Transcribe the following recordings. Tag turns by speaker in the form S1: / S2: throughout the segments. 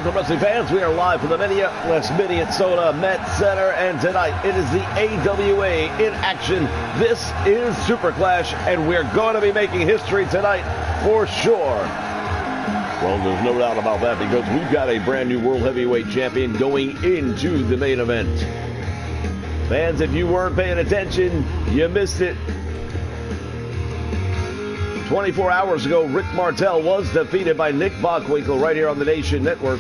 S1: Welcome, wrestling fans. We are live from the Minnesota Met Center, and tonight it is the AWA in action. This is Super Clash, and we're going to be making history tonight for sure. Well, there's no doubt about that, because we've got a brand new World Heavyweight Champion going into the main event. Fans, if you weren't paying attention, you missed it. 24 hours ago, Rick Martel was defeated by Nick Bockwinkel right here on the Nation Network.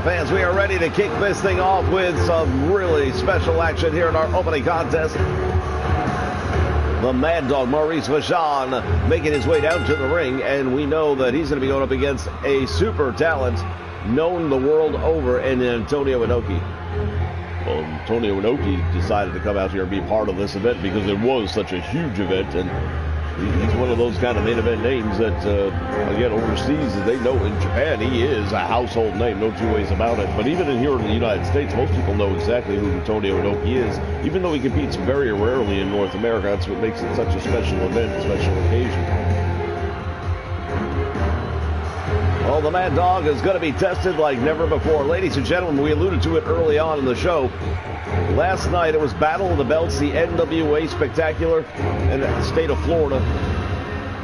S1: Fans, we are ready to kick this thing off with some really special action here in our opening contest. The Mad Dog, Maurice Vachon, making his way down to the ring, and we know that he's going to be going up against a super talent known the world over in Antonio Inoki. Well, Antonio Inoki decided to come out here and be part of this event because it was such a huge event, and he's one of those kind of main event names that, again, overseas, they know in Japan, he is a household name, no two ways about it. But even here in the United States, most people know exactly who Antonio Inoki is, even though he competes very rarely in North America. That's what makes it such a special event, a special occasion. Well, the Mad Dog is going to be tested like never before. Ladies and gentlemen, we alluded to it early on in the show. Last night, it was Battle of the Belts, the NWA Spectacular in the state of Florida.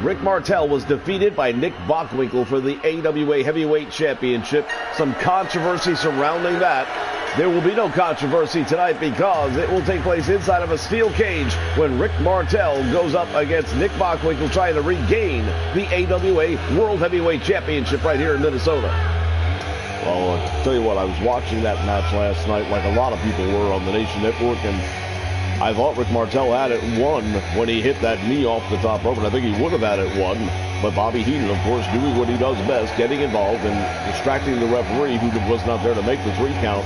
S1: Rick Martel was defeated by Nick Bockwinkel for the AWA Heavyweight Championship. Some controversy surrounding that. There will be no controversy tonight because it will take place inside of a steel cage when Rick Martel goes up against Nick Bockwinkel trying to regain the AWA World Heavyweight Championship right here in Minnesota. Well, I'll tell you what, I was watching that match last night like a lot of people were on the Nation Network, and I thought Rick Martel had it won when he hit that knee off the top rope, and I think he would have had it won. But Bobby Heenan, of course, doing what he does best, getting involved and distracting the referee who was not there to make the 3 count.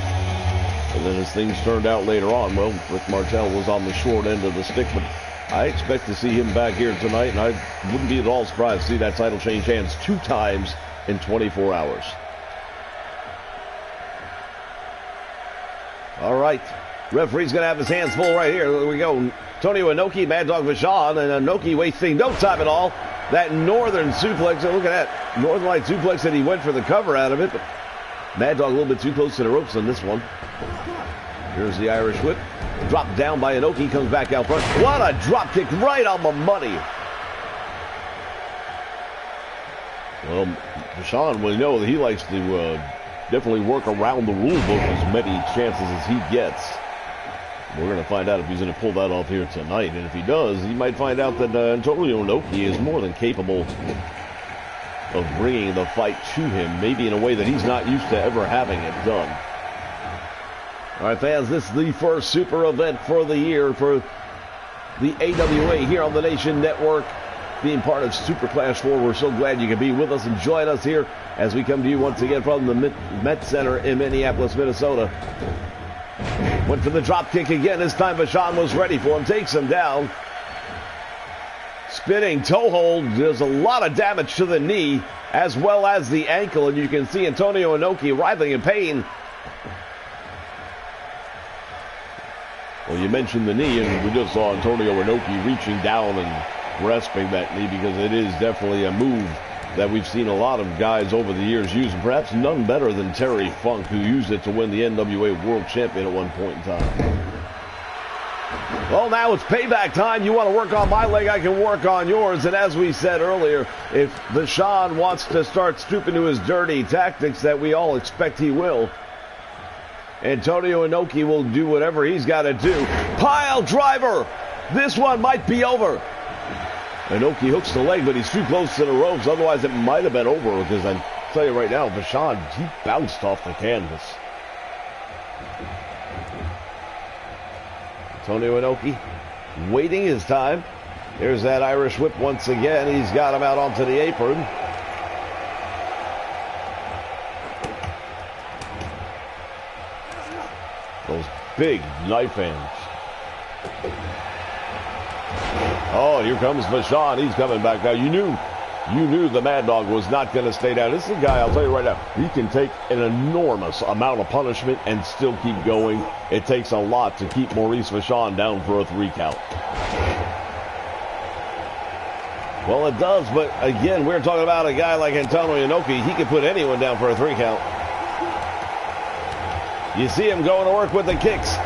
S1: And then as things turned out later on, well, Rick Martel was on the short end of the stick, but I expect to see him back here tonight, and I wouldn't be at all surprised to see that title change hands 2 times in 24 hours. All right, referee's going to have his hands full right here. There we go. Antonio Inoki, Mad Dog Vachon, and Inoki wasting no time at all. That northern suplex, look at that. Northern Light suplex, and he went for the cover out of it, but Mad Dog a little bit too close to the ropes on this one. Here's the Irish whip. Dropped down by Inoki, comes back out front. What a drop kick right on the money. Well, Vachon, we know that he likes to definitely work around the rule book as many chances as he gets. We're going to find out if he's going to pull that off here tonight. And if he does, he might find out that Antonio Inoki is more than capable of bringing the fight to him, maybe in a way that he's not used to ever having it done. All right, fans, this is the first super event for the year for the AWA here on the Nation Network. Being part of Super Clash 4, we're so glad you can be with us and join us here as we come to you once again from the Met Center in Minneapolis, Minnesota. Went for the drop kick again. This time Vachon was ready for him. Takes him down. Spinning toe hold. There's a lot of damage to the knee as well as the ankle. And you can see Antonio Inoki writhing in pain. Well, you mentioned the knee, and we just saw Antonio Inoki reaching down and grasping that knee, because it is definitely a move that we've seen a lot of guys over the years use, and perhaps none better than Terry Funk, who used it to win the NWA World Champion at one point in time. Well, now it's payback time. You want to work on my leg, I can work on yours. And as we said earlier, if Vachon wants to start stooping to his dirty tactics that we all expect he will, Antonio Inoki will do whatever he's got to do. Pile driver! This one might be over. Inoki hooks the leg, but he's too close to the ropes. Otherwise, it might have been over, because I tell you right now, Vachon, he bounced off the canvas. Antonio Inoki waiting his time. There's that Irish whip once again. He's got him out onto the apron. Those big knife hands. Oh, here comes Vachon. He's coming back now. You knew the Mad Dog was not going to stay down. This is a guy, I'll tell you right now, he can take an enormous amount of punishment and still keep going. It takes a lot to keep Maurice Vachon down for a 3 count. Well, it does, but again, we're talking about a guy like Antonio Inoki. He can put anyone down for a 3 count. You see him going to work with the kicks.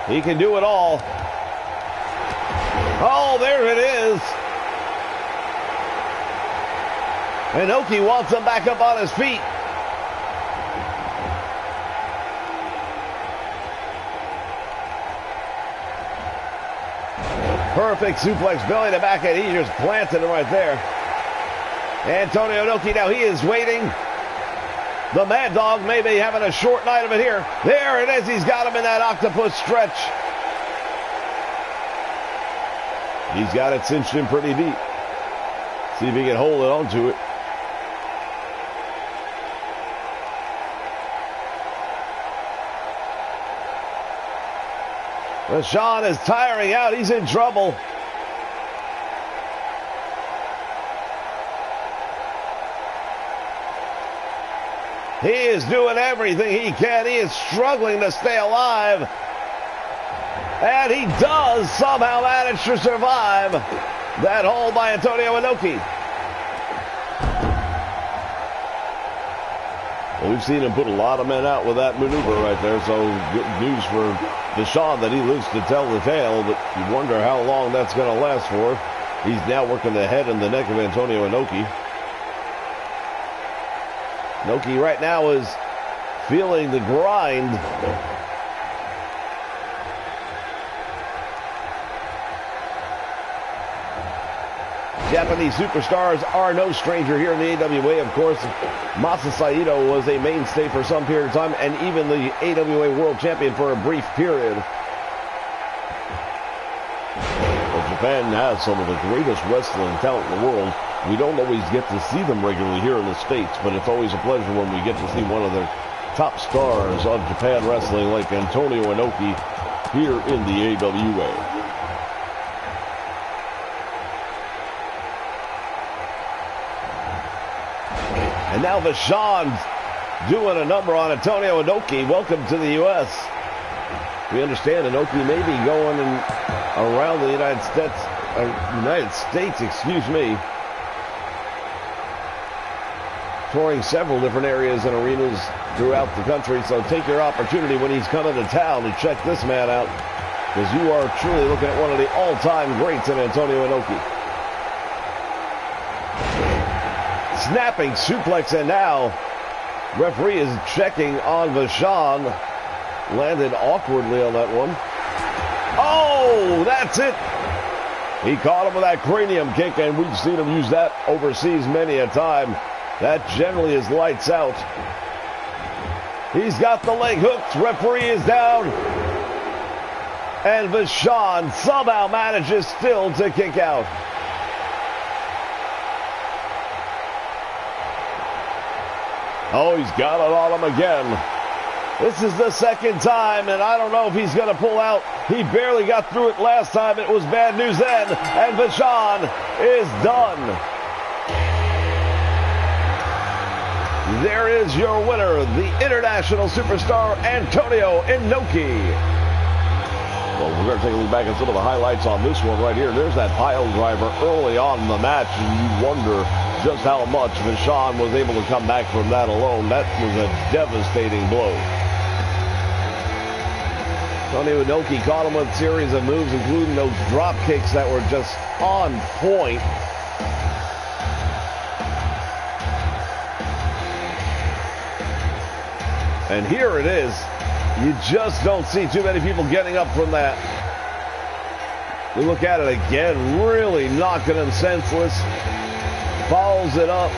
S1: He can do it all. Oh, there it is. Inoki wants him back up on his feet. Perfect suplex belly to back, and he just planted him right there. Antonio Inoki now, he is waiting. The Mad Dog may be having a short night of it here. There it is. He's got him in that octopus stretch. He's got it cinched in pretty deep. See if he can hold it onto it. Vachon is tiring out. He's in trouble. He is doing everything he can. He is struggling to stay alive. And he does somehow manage to survive that hold by Antonio Inoki. Well, we've seen him put a lot of men out with that maneuver right there. So good news for Vachon that he lives to tell the tale. But you wonder how long that's going to last for. He's now working the head and the neck of Antonio Inoki. Inoki right now is feeling the grind. Japanese superstars are no stranger here in the AWA. Of course, Masa Saito was a mainstay for some period of time, and even the AWA World Champion for a brief period. Well, Japan has some of the greatest wrestling talent in the world. We don't always get to see them regularly here in the States, but it's always a pleasure when we get to see one of the top stars of Japan wrestling like Antonio Inoki here in the AWA. And now Vachon's doing a number on Antonio Inoki. Welcome to the U.S. We understand Inoki may be going around the United States, touring several different areas and arenas throughout the country. So take your opportunity when he's coming to town to check this man out, because you are truly looking at one of the all-time greats in Antonio Inoki. Snapping suplex, and now referee is checking on Vachon. Landed awkwardly on that one. Oh, that's it. He caught him with that cranium kick, and we've seen him use that overseas many a time. That generally is lights out. He's got the leg hooked. Referee is down. And Vachon somehow manages still to kick out. Oh, he's got it on him again. This is the second time, and I don't know if he's going to pull out. He barely got through it last time. It was bad news then, and Vachon is done. There is your winner, the international superstar Antonio Inoki. Well, we're going to take a look back at some of the highlights on this one right here. There's that pile driver early on in the match, and you wonder just how much Vachon was able to come back from that alone. That was a devastating blow. Tony Inoki caught him with a series of moves, including those drop kicks that were just on point. And here it is. You just don't see too many people getting up from that. We look at it again, really knocking him senseless. Follows it up.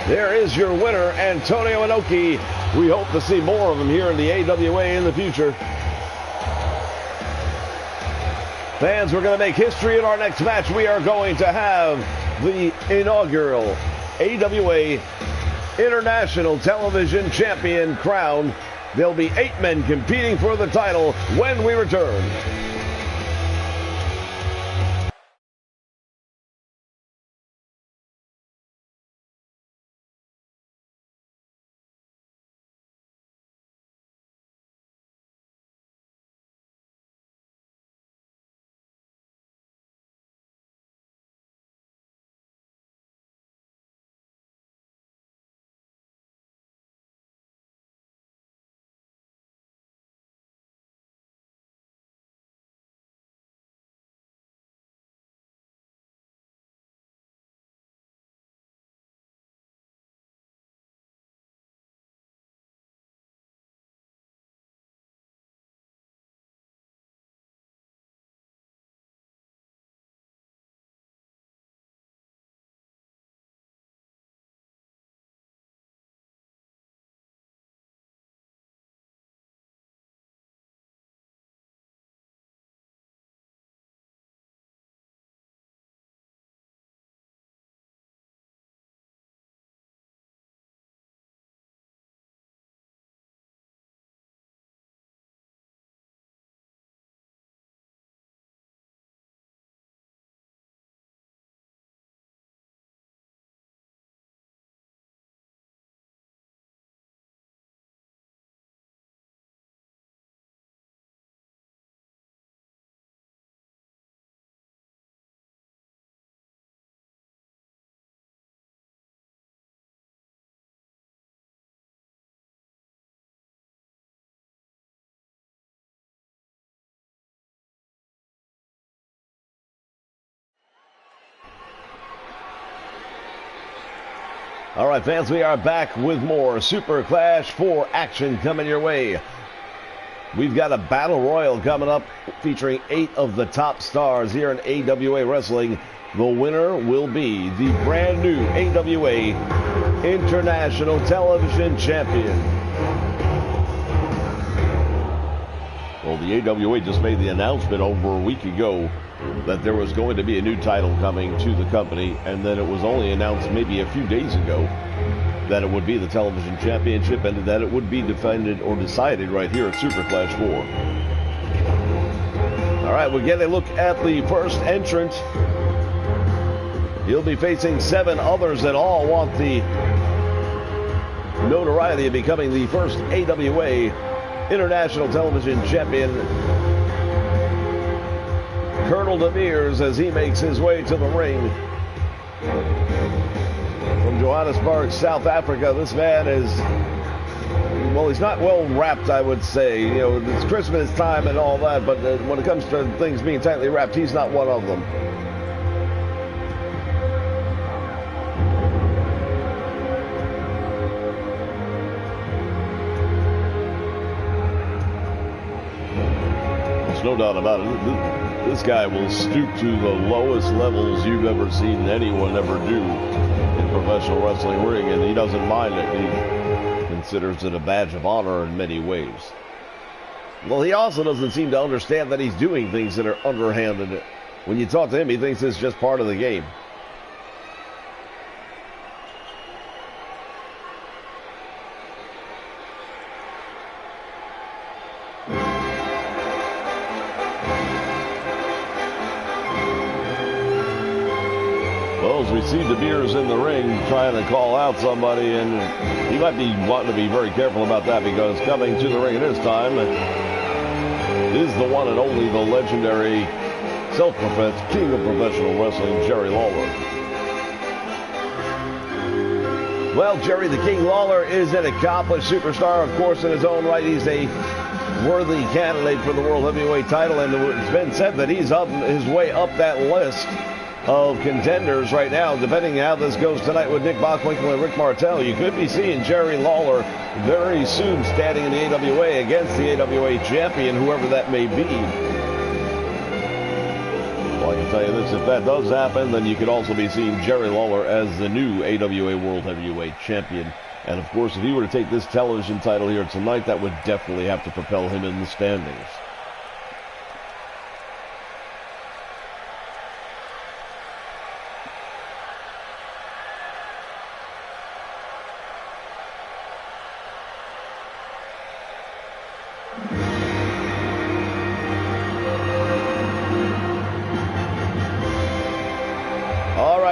S1: There is your winner, Antonio Inoki. We hope to see more of him here in the AWA in the future. Fans, we're going to make history in our next match. We are going to have the inaugural AWA International Television Champion crowned. There'll be 8 men competing for the title when we return. All right, fans, we are back with more Super Clash 4 action coming your way. We've got a battle royal coming up featuring 8 of the top stars here in AWA Wrestling. The winner will be the brand new AWA International Television Champion. Well, the AWA just made the announcement over a week ago that there was going to be a new title coming to the company, and then it was only announced maybe a few days ago that it would be the television championship and that it would be defended or decided right here at Super Clash 4. All right, we get a look at the first entrant. He'll be facing 7 others that all want the notoriety of becoming the first AWA International Television Champion. Colonel Demirs as he makes his way to the ring. From Johannesburg, South Africa, this man is, well, he's not well wrapped, I would say. You know, it's Christmas time and all that, but when it comes to things being tightly wrapped, he's not one of them. There's no doubt about it. This guy will stoop to the lowest levels you've ever seen anyone ever do in professional wrestling ring, and he doesn't mind it. He considers it a badge of honor in many ways. Well, he also doesn't seem to understand that he's doing things that are underhanded. When you talk to him, he thinks it's just part of the game. knows? We see De Beers in the ring trying to call out somebody, and he might be wanting to be very careful about that, because coming to the ring at this time is the one and only, the legendary self-professed king of professional wrestling, Jerry Lawler. Well, Jerry the King Lawler is an accomplished superstar, of course, in his own right. He's a worthy candidate for the World Heavyweight title, and it's been said that he's up his way up that list of contenders right now. Depending on how this goes tonight with Nick Bockwinkel and Rick Martel, you could be seeing Jerry Lawler very soon standing in the AWA against the AWA champion, whoever that may be. Well, I can tell you this, if that does happen, then you could also be seeing Jerry Lawler as the new AWA World Heavyweight champion. And of course, if he were to take this television title here tonight, that would definitely have to propel him in the standings.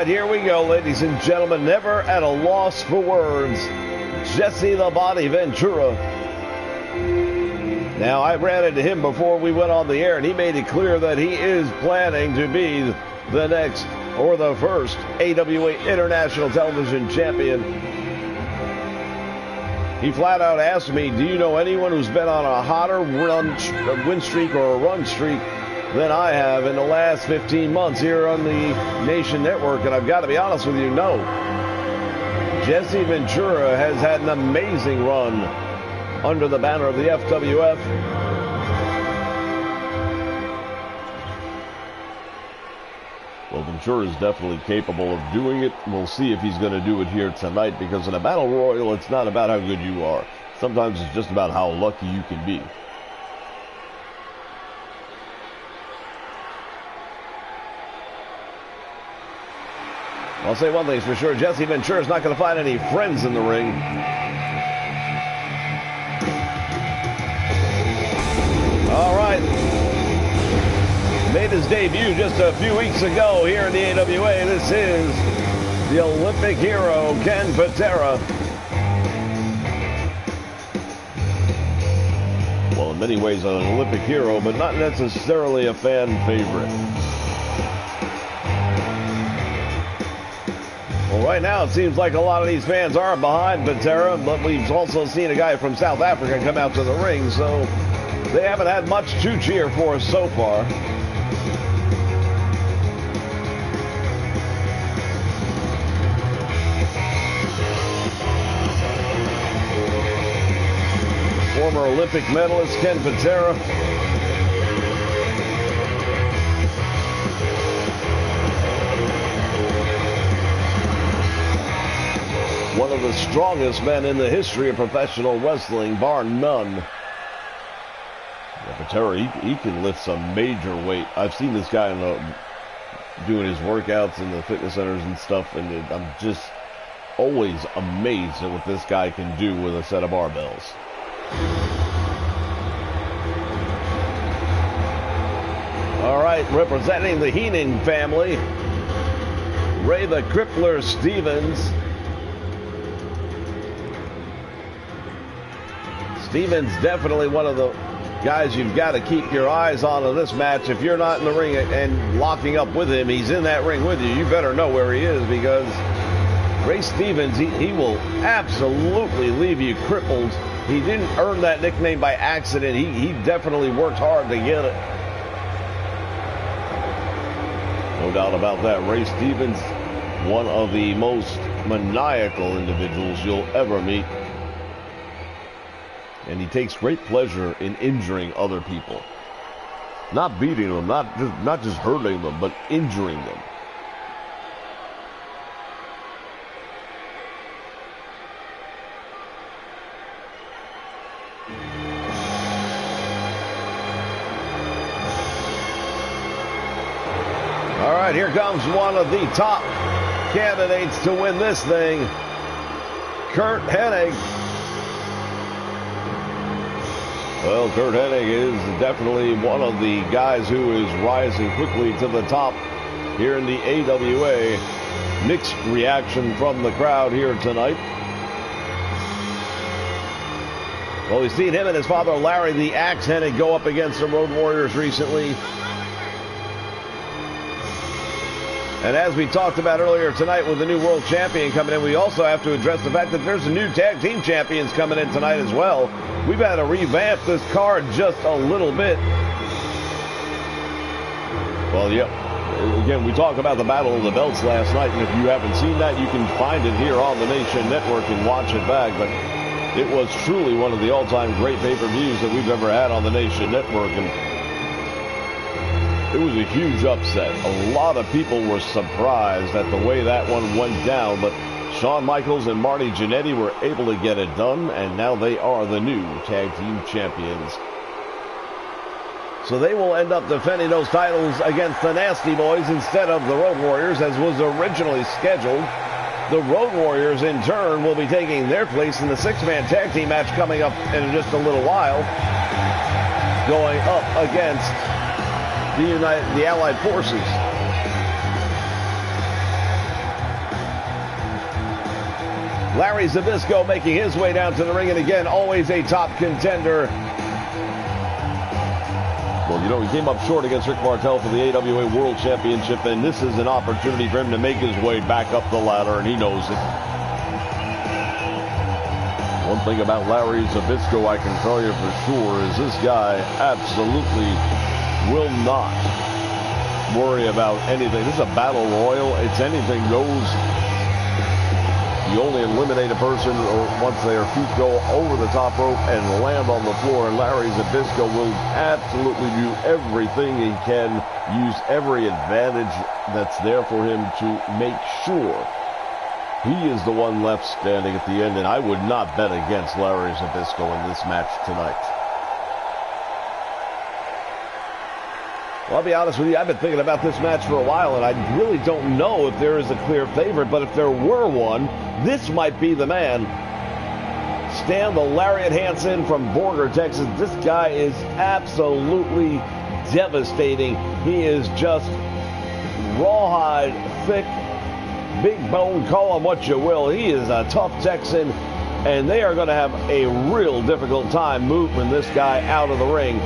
S1: Here we go, ladies and gentlemen. Never at a loss for words, Jesse the Body Ventura. Now, I ran into him before we went on the air, and he made it clear that he is planning to be the next or the first AWA International Television Champion. He flat out asked me, do you know anyone who's been on a hotter win streak or a run streak than I have in the last 15 months here on the Nation Network? And I've got to be honest with you, no. Jesse Ventura has had an amazing run under the banner of the FWF. Well, Ventura is definitely capable of doing it. We'll see if he's going to do it here tonight, because in a battle royal, it's not about how good you are. Sometimes it's just about how lucky you can be. I'll say one thing's for sure, Jesse Ventura is not going to find any friends in the ring. All right. Made his debut just a few weeks ago here in the AWA. This is the Olympic hero, Ken Patera. Well, in many ways an Olympic hero, but not necessarily a fan favorite. Well, right now it seems like a lot of these fans are behind Patera, but we've also seen a guy from South Africa come out to the ring, so they haven't had much to cheer for so far. Former Olympic medalist Ken Patera. One of the strongest men in the history of professional wrestling, bar none. Yeah, Patera, he can lift some major weight. I've seen this guy doing his workouts in the fitness centers and stuff, and I'm just always amazed at what this guy can do with a set of barbells. All right, representing the Heenan family, Ray the Crippler Stevens. Stevens definitely one of the guys you've got to keep your eyes on in this match. If you're not in the ring and locking up with him, he's in that ring with you. You better know where he is, because Ray Stevens, he will absolutely leave you crippled. He didn't earn that nickname by accident. He definitely worked hard to get it. No doubt about that. Ray Stevens, one of the most maniacal individuals you'll ever meet. And he takes great pleasure in injuring other people. Not beating them, not just hurting them, but injuring them. All right, here comes one of the top candidates to win this thing, Curt Hennig. Well, Curt Hennig is definitely one of the guys who is rising quickly to the top here in the AWA. mixed reaction from the crowd here tonight. Well, we've seen him and his father, Larry the Axe Hennig, go up against the Road Warriors recently. And as we talked about earlier tonight with the new world champion coming in, we also have to address the fact that there's new tag team champions coming in tonight as well. We've had to revamp this card just a little bit. Well, yep. Again, we talked about the Battle of the Belts last night, and if you haven't seen that, you can find it here on the Nation Network and watch it back. But it was truly one of the all-time great pay-per-views that we've ever had on the Nation Network, and it was a huge upset. A lot of people were surprised at the way that one went down, but Shawn Michaels and Marty Jannetty were able to get it done, and now they are the new tag team champions. So they will end up defending those titles against the Nasty Boys instead of the Road Warriors, as was originally scheduled. The Road Warriors, in turn, will be taking their place in the six-man tag team match coming up in just a little while, going up against the Allied Forces. Larry Zbyszko making his way down to the ring, and again, always a top contender. Well, you know, he came up short against Rick Martel for the AWA World Championship, and this is an opportunity for him to make his way back up the ladder, and he knows it. One thing about Larry Zbyszko I can tell you for sure is this guy absolutely will not worry about anything. This is a battle royal. It's anything goes. You only eliminate a person once their feet go over the top rope and land on the floor. And Larry Zbyszko will absolutely do everything he can, use every advantage that's there for him to make sure he is the one left standing at the end. And I would not bet against Larry Zbyszko in this match tonight. Well, I'll be honest with you, I've been thinking about this match for a while, and I really don't know if there is a clear favorite, but if there were one, this might be the man. Stan the Lariat Hansen from Borger, Texas. This guy is absolutely devastating. He is just rawhide, thick, big bone, call him what you will. He is a tough Texan, and they are going to have a real difficult time moving this guy out of the ring.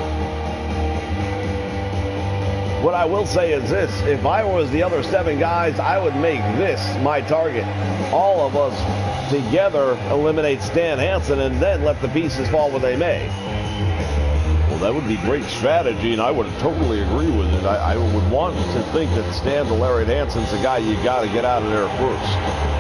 S1: What I will say is this: if I was the other 7 guys, I would make this my target. All of us together eliminate Stan Hansen and then let the pieces fall where they may. Well, that would be great strategy, and I would totally agree with it. I would want to think that Stan the Lariat Hansen's the guy you got to get out of there first.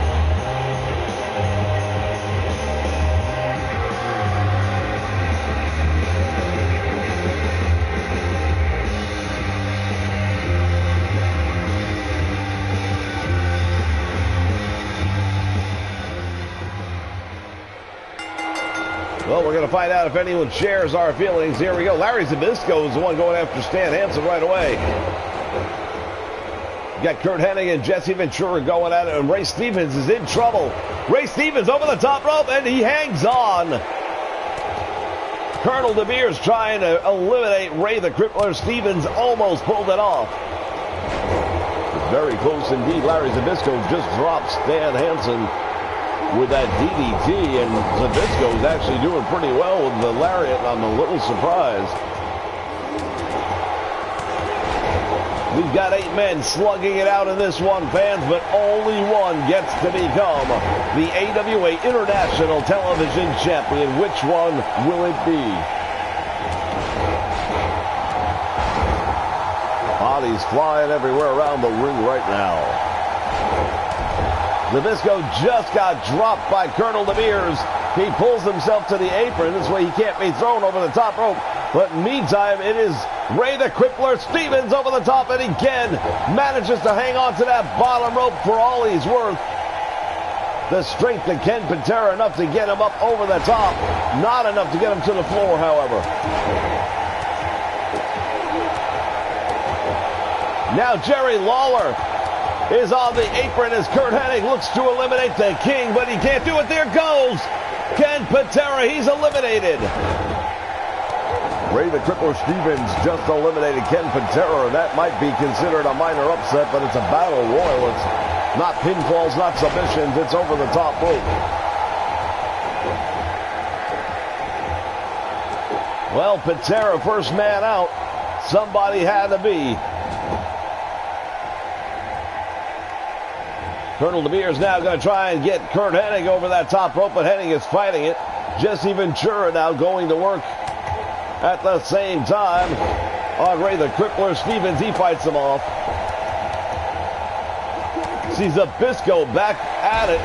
S1: Well, we're going to find out if anyone shares our feelings. Here we go. Larry Zbyszko is the one going after Stan Hansen right away. You got Curt Hennig and Jesse Ventura going at it, and Ray Stevens is in trouble. Ray Stevens over the top rope, and he hangs on. Colonel De Beers trying to eliminate Ray the Crippler. Stevens almost pulled it off. Very close indeed. Larry Zbyszko just dropped Stan Hansen with that DDT, and Zbyszko is actually doing pretty well with the lariat. I'm a little surprised. We've got 8 men slugging it out in this one, fans, but only one gets to become the AWA International Television Champion. Which one will it be? Bodies flying everywhere around the ring right now. Zbyszko just got dropped by Colonel De Beers. He pulls himself to the apron. This way he can't be thrown over the top rope. But meantime, it is Ray the Crippler Stevens over the top, and again manages to hang on to that bottom rope for all he's worth. The strength of Ken Patera enough to get him up over the top. Not enough to get him to the floor, however. Now Jerry Lawler is on the apron as Curt Hennig looks to eliminate the King, but he can't do it. There goes Ken Patera. He's eliminated. Ray the Crippler Stevens just eliminated Ken Patera. That might be considered a minor upset, but it's a battle royal. It's Not pinfalls, not submissions. It's over the top rope. Well, Patera, first man out. Somebody had to be. Colonel DeBeer's now going to try and get Curt Hennig over that top rope, but Hennig is fighting it. Jesse Ventura now going to work at the same time. Andre the Crippler Stevens, he fights him off. Sees Zbyszko back at it.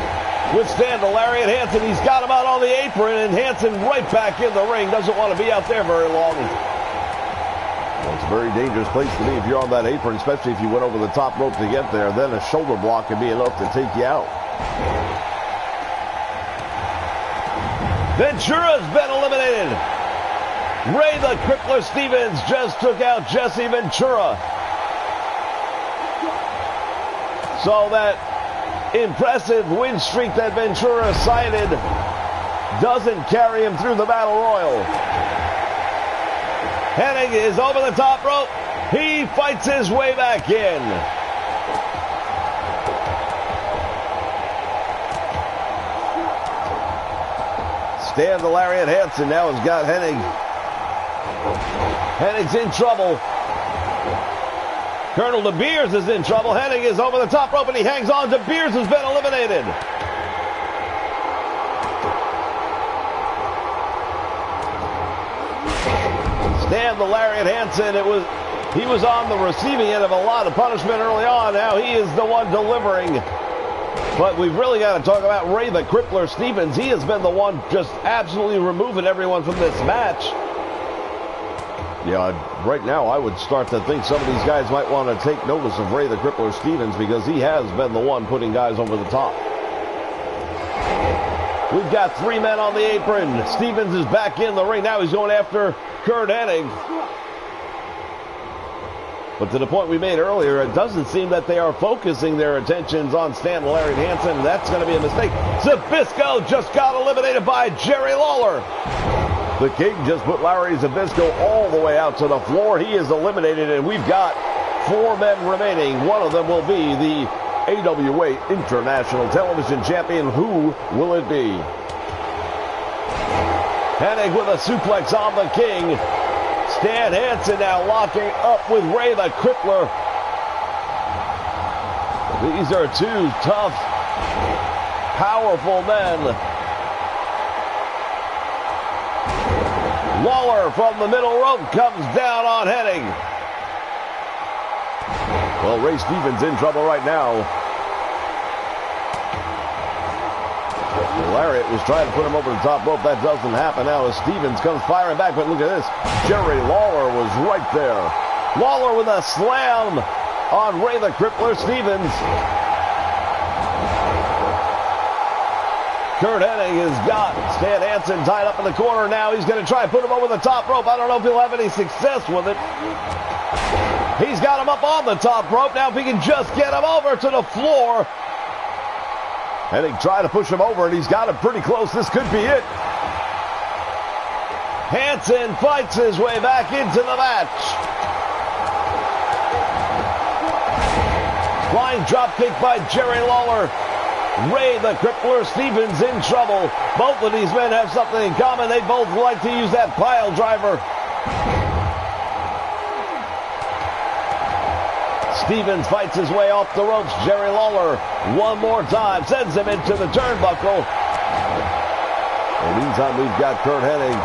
S1: Withstand the Lariat Hansen. He's got him out on the apron, and Hansen right back in the ring. Doesn't want to be out there very long. Well, it's a very dangerous place to be if you're on that apron, especially if you went over the top rope to get there. Then a shoulder block can be enough to take you out. Ventura's been eliminated. Ray the Crippler Stevens just took out Jesse Ventura. So that impressive win streak that Ventura cited doesn't carry him through the Battle Royal. Hennig is over the top rope. He fights his way back in. Stan the Lariat Hansen now has got Hennig. Hennig's in trouble. Colonel De Beers is in trouble. Hennig is over the top rope and he hangs on. De Beers has been eliminated. Stan the Lariat Hansen, he was on the receiving end of a lot of punishment early on. Now he is the one delivering. But we've really got to talk about Ray the Crippler Stevens. He has been the one just absolutely removing everyone from this match. Yeah, right now I would start to think some of these guys might want to take notice of Ray the Crippler Stevens because he has been the one putting guys over the top. We've got three men on the apron. Stevens is back in the ring. Now he's going after Curt Hennig. But to the point we made earlier, it doesn't seem that they are focusing their attentions on Stan Lariat Hansen. That's going to be a mistake. Zbyszko just got eliminated by Jerry Lawler. The King just put Larry Zbyszko all the way out to the floor. He is eliminated, and we've got four men remaining. One of them will be the AWA International Television Champion. Who will it be? Hennig with a suplex on the King. Stan Hansen now locking up with Ray the Crippler. These are two tough, powerful men. Lawler from the middle rope comes down on Hennig. Well, Ray Stevens in trouble right now. Lariat was trying to put him over the top rope. That doesn't happen now as Stevens comes firing back. But look at this. Jerry Lawler was right there. Lawler with a slam on Ray the Crippler Stevens. Curt Hennig has got Stan Hansen tied up in the corner now. He's going to try and put him over the top rope. I don't know if he'll have any success with it. He's got him up on the top rope. Now if he can just get him over to the floor. Hennig trying to push him over, and he's got him pretty close. This could be it. Hansen fights his way back into the match. Flying dropkick by Jerry Lawler. Ray the Crippler Stevens in trouble. Both of these men have something in common. They both like to use that pile driver. Stevens fights his way off the ropes. Jerry Lawler one more time sends him into the turnbuckle. In the meantime, we've got Curt Hennig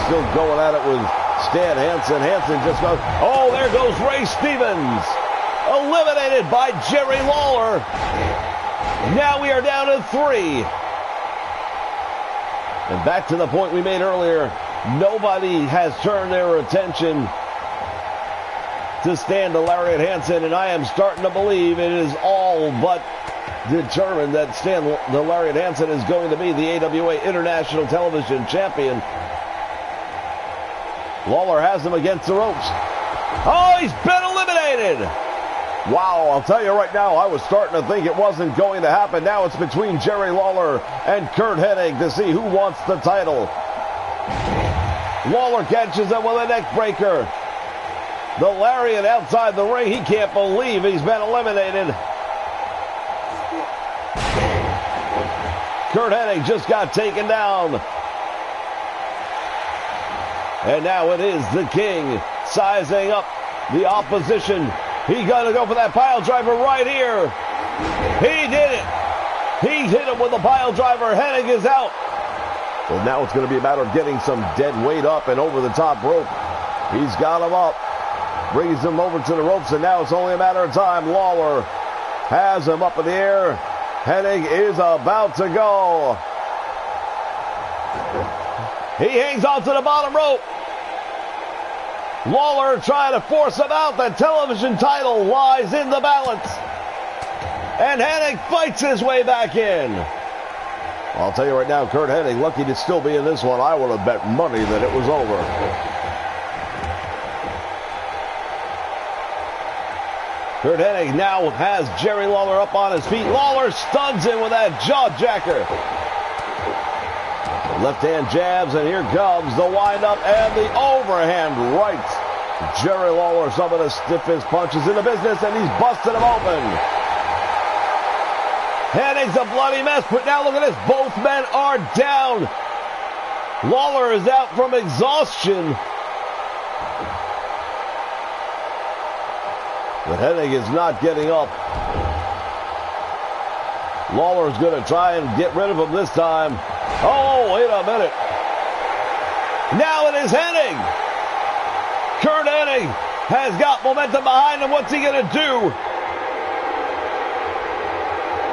S1: still going at it with Stan Hansen. Hansen just goes, oh, there goes Ray Stevens. Eliminated by Jerry Lawler. Now we are down to three. And back to the point we made earlier, nobody has turned their attention to Stan the Lariat Hansen, and I am starting to believe it is all but determined that Stan the Lariat Hansen is going to be the AWA International Television Champion. Lawler has him against the ropes. Oh, he's been eliminated! Wow, I'll tell you right now, I was starting to think it wasn't going to happen. Now it's between Jerry Lawler and Curt Hennig to see who wants the title. Lawler catches him with a neck breaker. The Lariat outside the ring, he can't believe he's been eliminated. Kurt Hennig just got taken down. And now it is the King sizing up the opposition. He's going to go for that pile driver right here. He did it. He hit him with a pile driver. Hennig is out. So now it's going to be a matter of getting some dead weight up and over the top rope. He's got him up. Brings him over to the ropes, and now it's only a matter of time. Lawler has him up in the air. Hennig is about to go. He hangs on to the bottom rope. Lawler trying to force him out. The television title lies in the balance. And Hennig fights his way back in. I'll tell you right now, Kurt Hennig, lucky to still be in this one. I would have bet money that it was over. Kurt Hennig now has Jerry Lawler up on his feet. Lawler stuns him with that jaw jacker. Left hand jabs, and here comes the windup and the overhand right. Jerry Lawler, some of the stiffest punches in the business, and he's busted him open. Hennig's a bloody mess, but now look at this. Both men are down. Lawler is out from exhaustion. But Hennig is not getting up. Lawler's going to try and get rid of him this time. Oh, wait a minute. Now it is Hennig. Kurt Hennig has got momentum behind him. What's he going to do?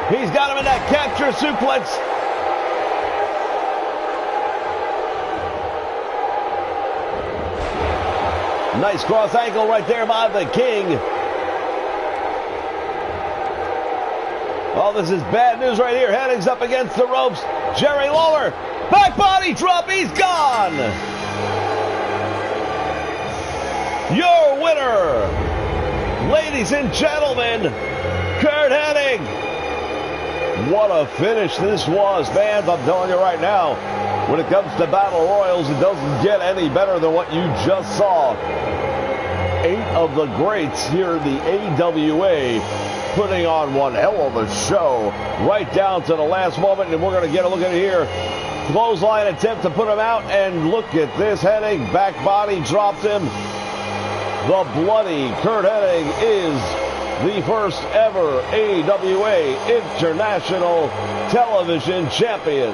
S1: He's got him in that capture suplex. Nice cross ankle right there by the King. Oh, this is bad news right here. Hennig's up against the ropes. Jerry Lawler, back body drop. He's gone. Your winner, ladies and gentlemen, Kurt Hennig. What a finish this was, fans. I'm telling you right now, when it comes to Battle Royals, it doesn't get any better than what you just saw. 8 of the greats here in the AWA putting on one hell of a show right down to the last moment, and we're going to get a look at it here. Clothesline attempt to put him out, and look at this. Hennig back body dropped him. The bloody Kurt Hennig is the first ever AWA International Television Champion.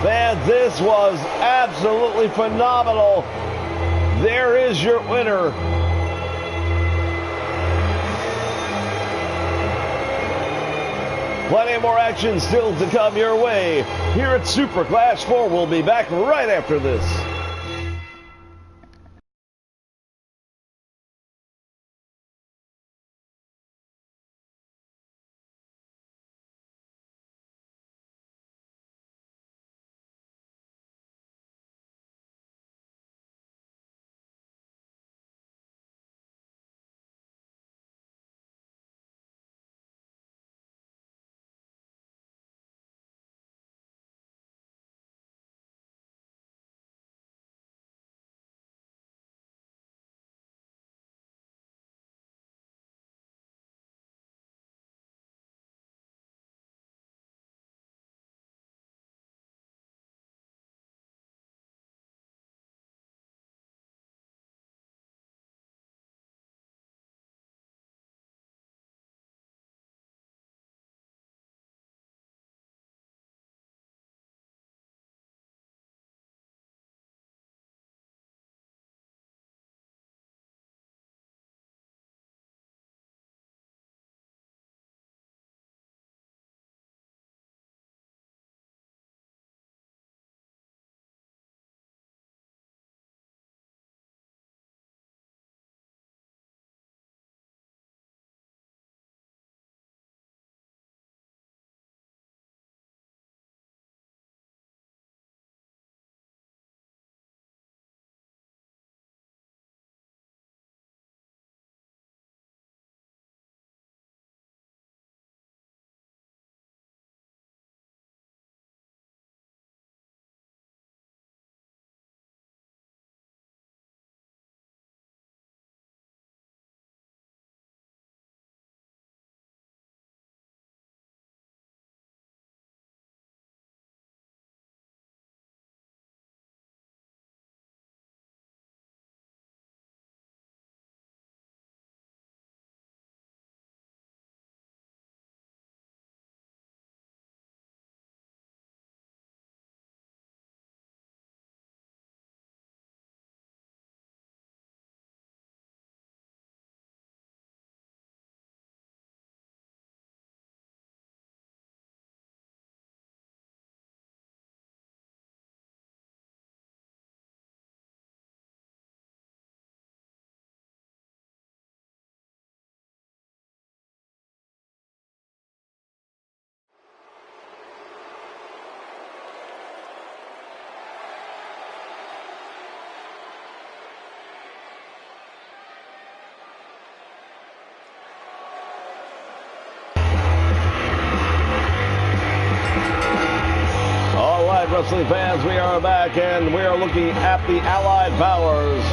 S1: Man, this was absolutely phenomenal. There is your winner. Plenty more action still to come your way here at Super Clash 4. We'll be back right after this. wrestling fans, we are back and we are looking at the Allied Powers.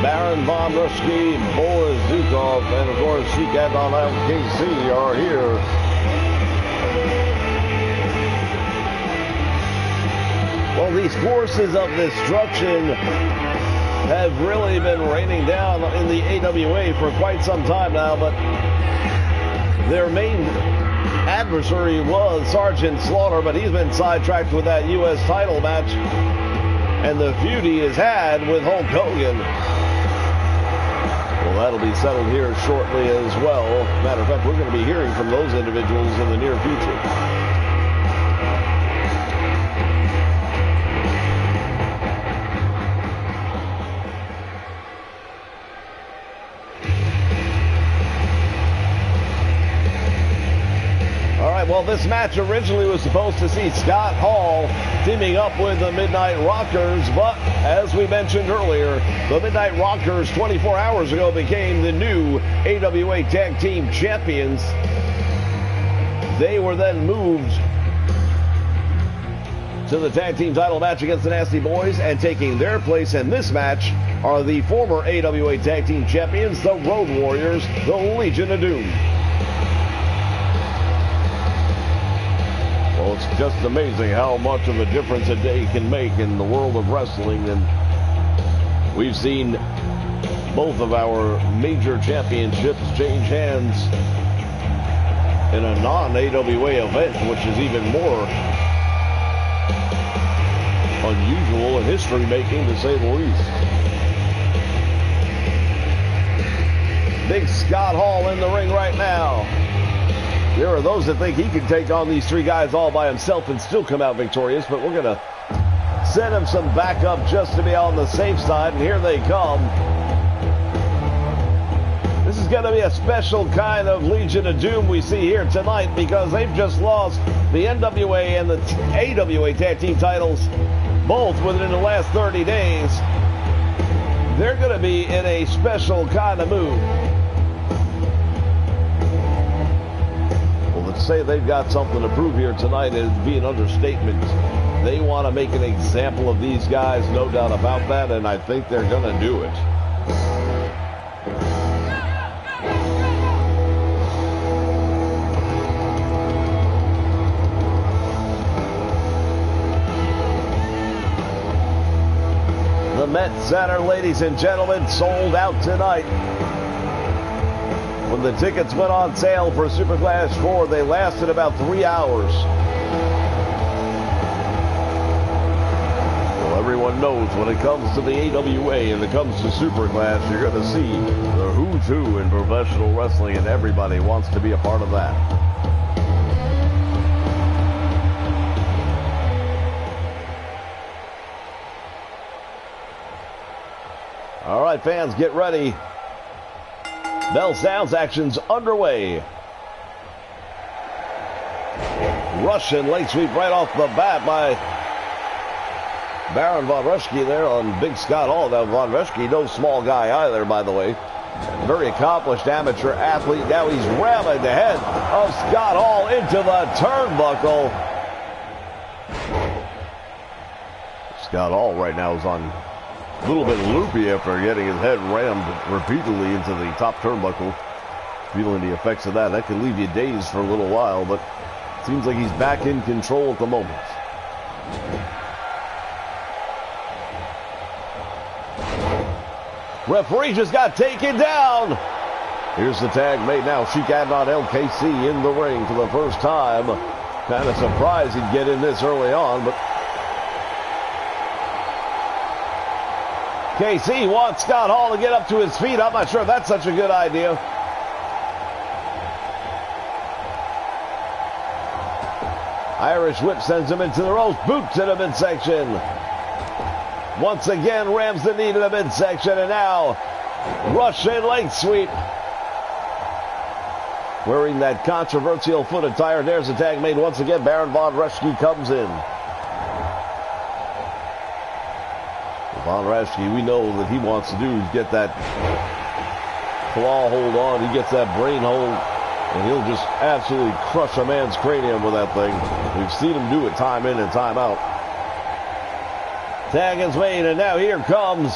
S1: Baron von Ruschke, Boris Zukov, and of course Sheikad on LKC are here. Well, these forces of destruction have really been raining down in the AWA for quite some time now, but their main adversary was Sergeant Slaughter, but he's been sidetracked with that U.S. title match and the feud he has had with Hulk Hogan. Well, that'll be settled here shortly as well. Matter of fact, we're going to be hearing from those individuals in the near future. Well, this match originally was supposed to see Scott Hall teaming up with the Midnight Rockers, but as we mentioned earlier, the Midnight Rockers 24 hours ago became the new AWA Tag Team Champions. They were then moved to the tag team title match against the Nasty Boys, and taking their place in this match are the former AWA Tag Team Champions, the Road Warriors, the Legion of Doom. Well, it's just amazing how much of a difference a day can make in the world of wrestling, and we've seen both of our major championships change hands in a non-AWA event, which is even more unusual and history-making, to say the least. Big Scott Hall in the ring right now. There are those that think he can take on these three guys all by himself and still come out victorious, but we're going to send him some backup just to be on the safe side, and here they come. This is going to be a special kind of Legion of Doom we see here tonight, because they've just lost the NWA and the AWA Tag Team titles, both within the last 30 days. They're going to be in a special kind of mood. To say they've got something to prove here tonight is be an understatement. They want to make an example of these guys, no doubt about that, and I think they're going to do it. The Met Center, ladies and gentlemen, sold out tonight. When the tickets went on sale for Superclass 4, they lasted about 3 hours. Well, everyone knows when it comes to the AWA and it comes to Superclass, you're going to see the who's who in professional wrestling, and everybody wants to be a part of that. All right, fans, get ready. Bell sounds, action's underway. Russian leg sweep right off the bat by Baron von Ruschke there on Big Scott Hall. Now, von Ruschke, no small guy either, by the way. Very accomplished amateur athlete. Now he's ramming the head of Scott Hall into the turnbuckle. Scott Hall right now is on a little bit loopy after getting his head rammed repeatedly into the top turnbuckle. Feeling the effects of that. That can leave you dazed for a little while, but it seems like he's back in control at the moment. Referee just got taken down. Here's the tag made now. Sheikad on LKC in the ring for the first time. Kind of surprised he'd get in this early on, but KC wants Scott Hall to get up to his feet. I'm not sure if that's such a good idea. Irish whip sends him into the ropes. Boot to the midsection. Once again rams the knee to the midsection, and now Russian leg sweep. Wearing that controversial foot attire. There's the tag made once again. Baron von Ruschke comes in. Von Ruschke, we know that he wants to do is get that claw hold on. He gets that brain hold And he'll just absolutely crush a man's cranium with that thing. We've seen him do it time in and time out. Tag is made, and now here comes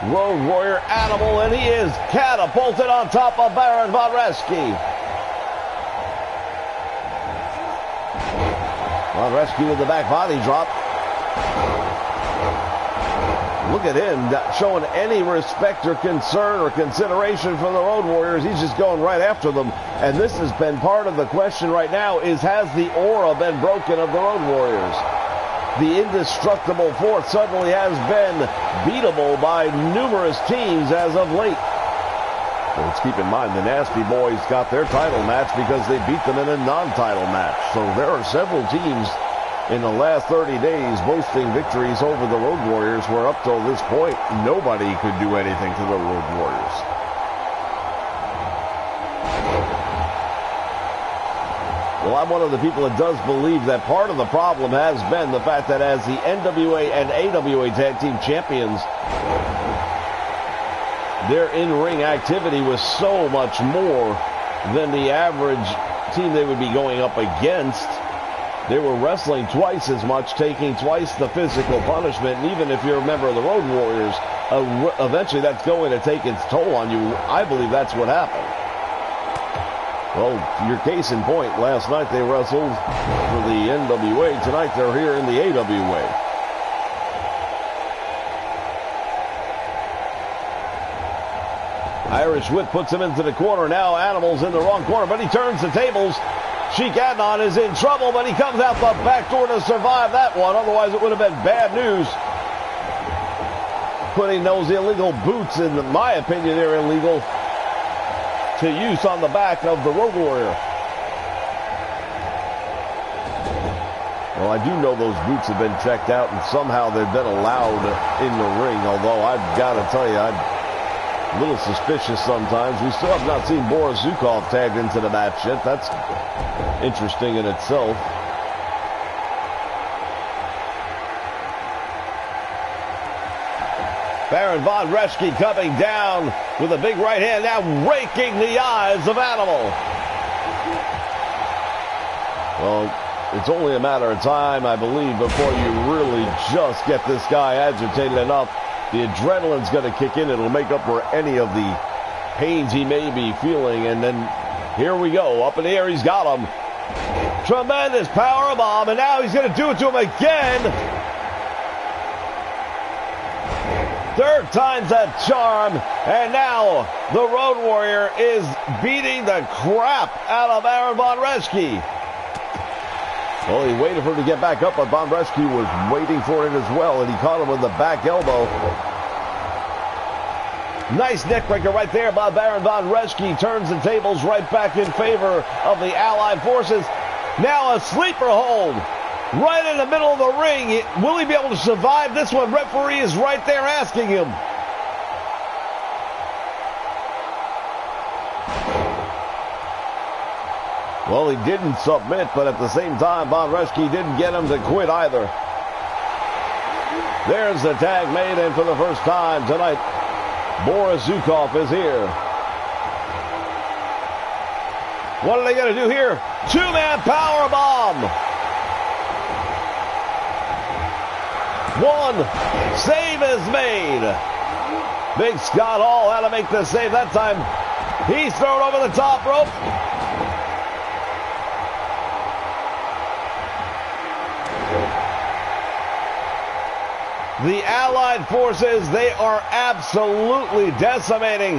S1: Road Warrior Animal, and he is catapulted on top of Baron Von Raschke. Von Raschke with the back body drop. Look at him not showing any respect or concern or consideration for the Road Warriors. He's just going right after them. And this has been part of the question right now is, has the aura been broken of the Road Warriors? The indestructible force suddenly has been beatable by numerous teams as of late. But let's keep in mind, the Nasty Boys got their title match because they beat them in a non-title match. So there are several teams in the last 30 days boasting victories over the Road Warriors, where up till this point, nobody could do anything to the Road Warriors. Well, I'm one of the people that does believe that part of the problem has been the fact that as the NWA and AWA Tag Team Champions, their in-ring activity was so much more than the average team they would be going up against. They were wrestling twice as much, taking twice the physical punishment. And even if you're a member of the Road Warriors, eventually that's going to take its toll on you. I believe that's what happened. Well, your case in point, last night they wrestled for the NWA. Tonight they're here in the AWA. Irish Whip puts him into the corner. Now Animal's in the wrong corner, but he turns the tables. Sheik Adnan is in trouble, but he comes out the back door to survive that one. Otherwise, it would have been bad news. Putting those illegal boots, in my opinion, they're illegal to use on the back of the Road Warrior. Well, I do know those boots have been checked out, and somehow they've been allowed in the ring. Although I've got to tell you, I'm a little suspicious sometimes. We still have not seen Boris Zukov tagged into the match yet. That's interesting in itself. Baron Von Raschke coming down with a big right hand, now raking the eyes of Animal. Well, it's only a matter of time, I believe, before you really just get this guy agitated enough. The adrenaline's going to kick in. It'll make up for any of the pains he may be feeling. And then here we go. Up in the air, he's got him. Tremendous power bomb, and now he's going to do it to him again. Third time's a charm, and now the Road Warrior is beating the crap out of Baron Von Raschke. Well, he waited for him to get back up, but Von Raschke was waiting for it as well, and he caught him with the back elbow. Nice neckbreaker right there by Baron Von Raschke. Turns the tables right back in favor of the Allied forces. Now a sleeper hold. Right in the middle of the ring. Will he be able to survive this one? Referee is right there asking him. Well, he didn't submit, but at the same time, Von Raschke didn't get him to quit either. There's the tag made, and for the first time tonight, Boris Zukov is here. What are they going to do here? Two-man power bomb. One save is made. Big Scott Hall had to make the save that time. He's thrown over the top rope. The Allied forces, they are absolutely decimating.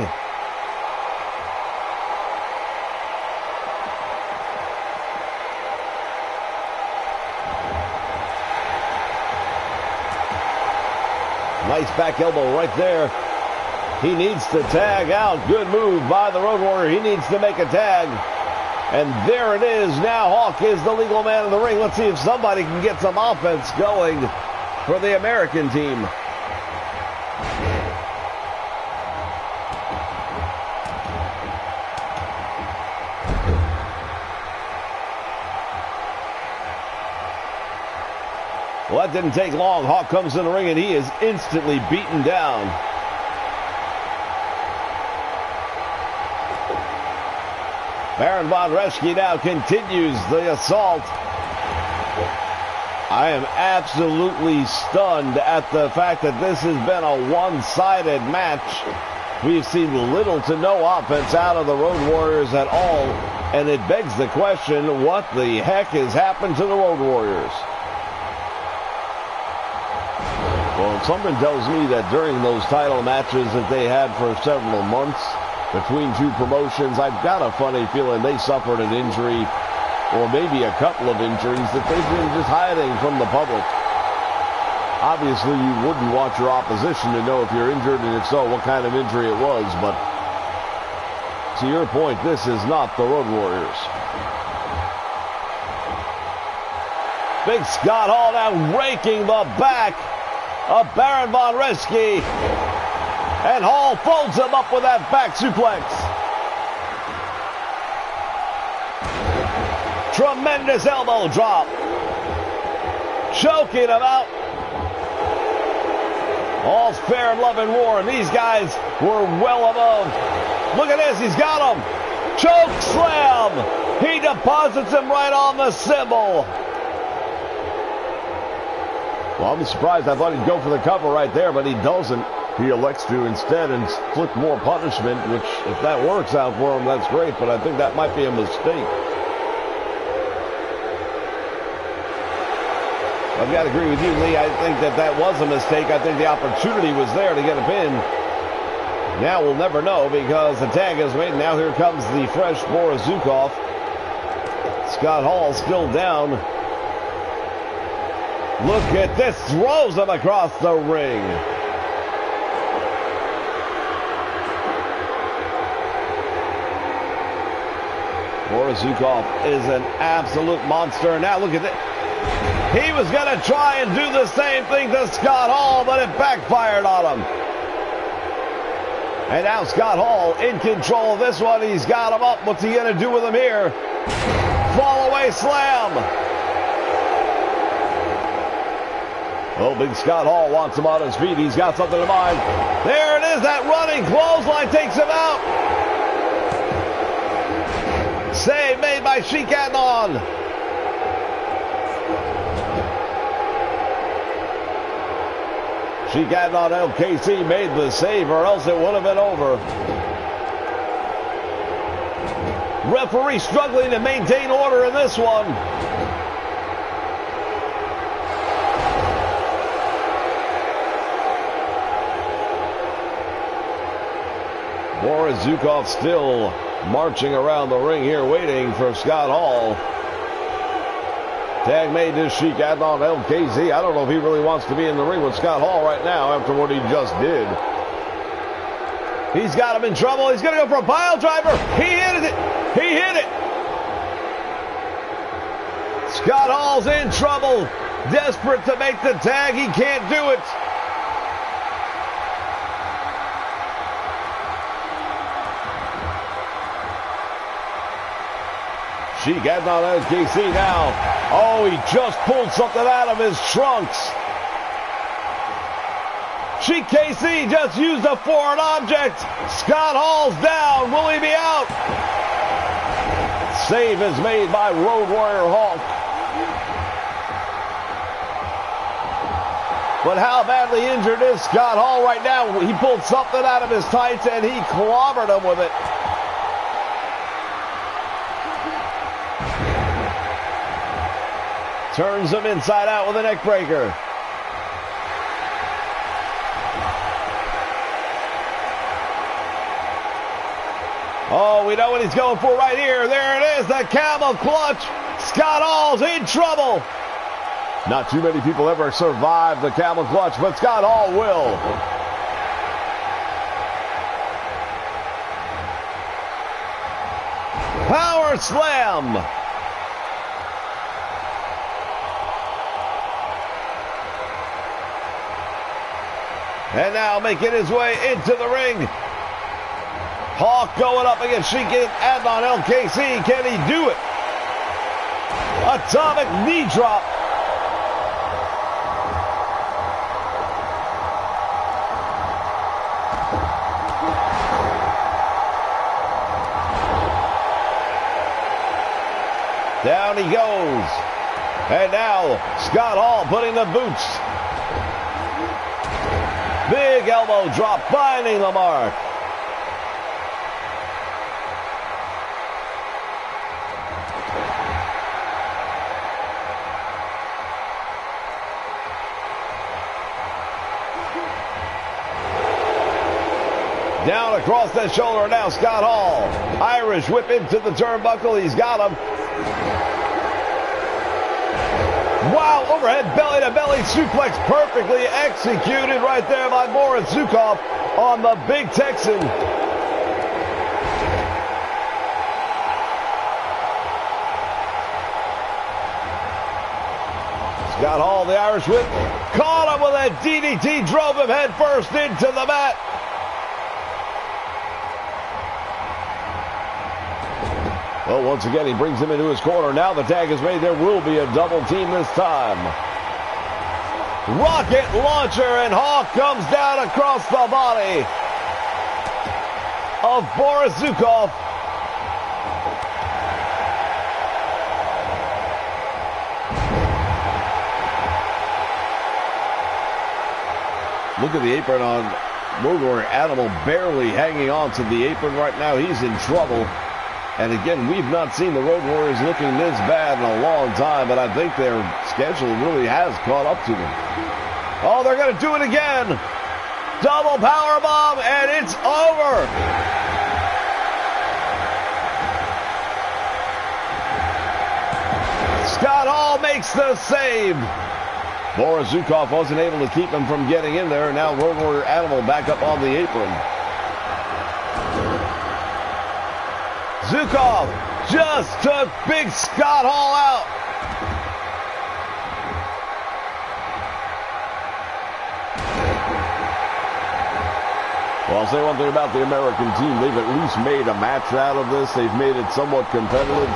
S1: Nice back elbow right there. He needs to tag out. Good move by the Road Warrior. He needs to make a tag. And there it is. Now Hawk is the legal man in the ring. Let's see if somebody can get some offense going for the American team. Well, that didn't take long. Hawk comes in the ring and he is instantly beaten down. Baron von Reschke now continues the assault. I am absolutely stunned at the fact that this has been a one-sided match. We've seen little to no offense out of the Road Warriors at all, and it begs the question, what the heck has happened to the Road Warriors? Well, something tells me that during those title matches that they had for several months between two promotions, I've got a funny feeling they suffered an injury, or maybe a couple of injuries, that they've been just hiding from the public. Obviously, you wouldn't want your opposition to know if you're injured, and if so, what kind of injury it was. But to your point, this is not the Road Warriors. Big Scott Hall now raking the back of Baron von Reschke. And Hall folds him up with that back suplex. Tremendous elbow drop. Choking him out. All's fair in love and war, and these guys were well above. Look at this, he's got him. Choke slam. He deposits him right on the symbol. Well, I'm surprised. I thought he'd go for the cover right there, but he doesn't. He elects to instead inflict more punishment, which, if that works out for him, that's great, but I think that might be a mistake. I've got to agree with you, Lee. I think that was a mistake. I think the opportunity was there to get a pin. Now we'll never know because the tag is made. Now here comes the fresh Boris Zukov. Scott Hall still down. Look at this. Throws him across the ring. Boris Zukov is an absolute monster. Now look at this. He was going to try and do the same thing to Scott Hall, but it backfired on him. And now Scott Hall in control of this one. He's got him up. What's he going to do with him here? Fall away slam. Oh, Big Scott Hall wants him on his feet. He's got something in mind. There it is. That running clothesline takes him out. Save made by Sheik Adnan. Sheik Adnan LKC made the save, or else it would have been over. Referee struggling to maintain order in this one. Boris Zukov still marching around the ring here, waiting for Scott Hall. Tag made to Sheik Adnan LKC. I don't know if he really wants to be in the ring with Scott Hall right now after what he just did. He's got him in trouble. He's going to go for a pile driver. He hit it. He hit it. Scott Hall's in trouble. Desperate to make the tag. He can't do it. Sheik Adnan LKC now. Oh, he just pulled something out of his trunks. Sheik KC just used a foreign object. Scott Hall's down. Will he be out? Save is made by Road Warrior Hulk. But how badly injured is Scott Hall right now? He pulled something out of his tights and he clobbered him with it. Turns him inside out with a neck breaker. Oh, we know what he's going for right here. There it is, the camel clutch. Scott Hall's in trouble. Not too many people ever survive the camel clutch, but Scott Hall will. Power slam. And now making his way into the ring. Hawk going up against Sheik Adnan LKC. Can he do it? Atomic knee drop. Down he goes. And now Scott Hall putting the boots. Big elbow drop, finding the mark. Down across that shoulder now, Scott Hall. Irish whip into the turnbuckle. He's got him. Wow, overhead belly-to-belly suplex perfectly executed right there by Boris Zukov on the big Texan. Scott Hall, the Irish whip, caught him with that DDT, drove him head first into the mat. Well, once again, he brings him into his corner. Now the tag is made. There will be a double team this time. Rocket launcher, and Hawk comes down across the body of Boris Zukov. Look at the apron on Road Warrior Animal, barely hanging on to the apron right now. He's in trouble. And again, we've not seen the Road Warriors looking this bad in a long time, but I think their schedule really has caught up to them. Oh, they're going to do it again. Double power bomb, and it's over. Scott Hall makes the save. Boris Zukov wasn't able to keep him from getting in there. Now Road Warrior Animal back up on the apron. Zukov just took big Scott Hall out. Well, I'll say one thing about the American team. They've at least made a match out of this. They've made it somewhat competitive.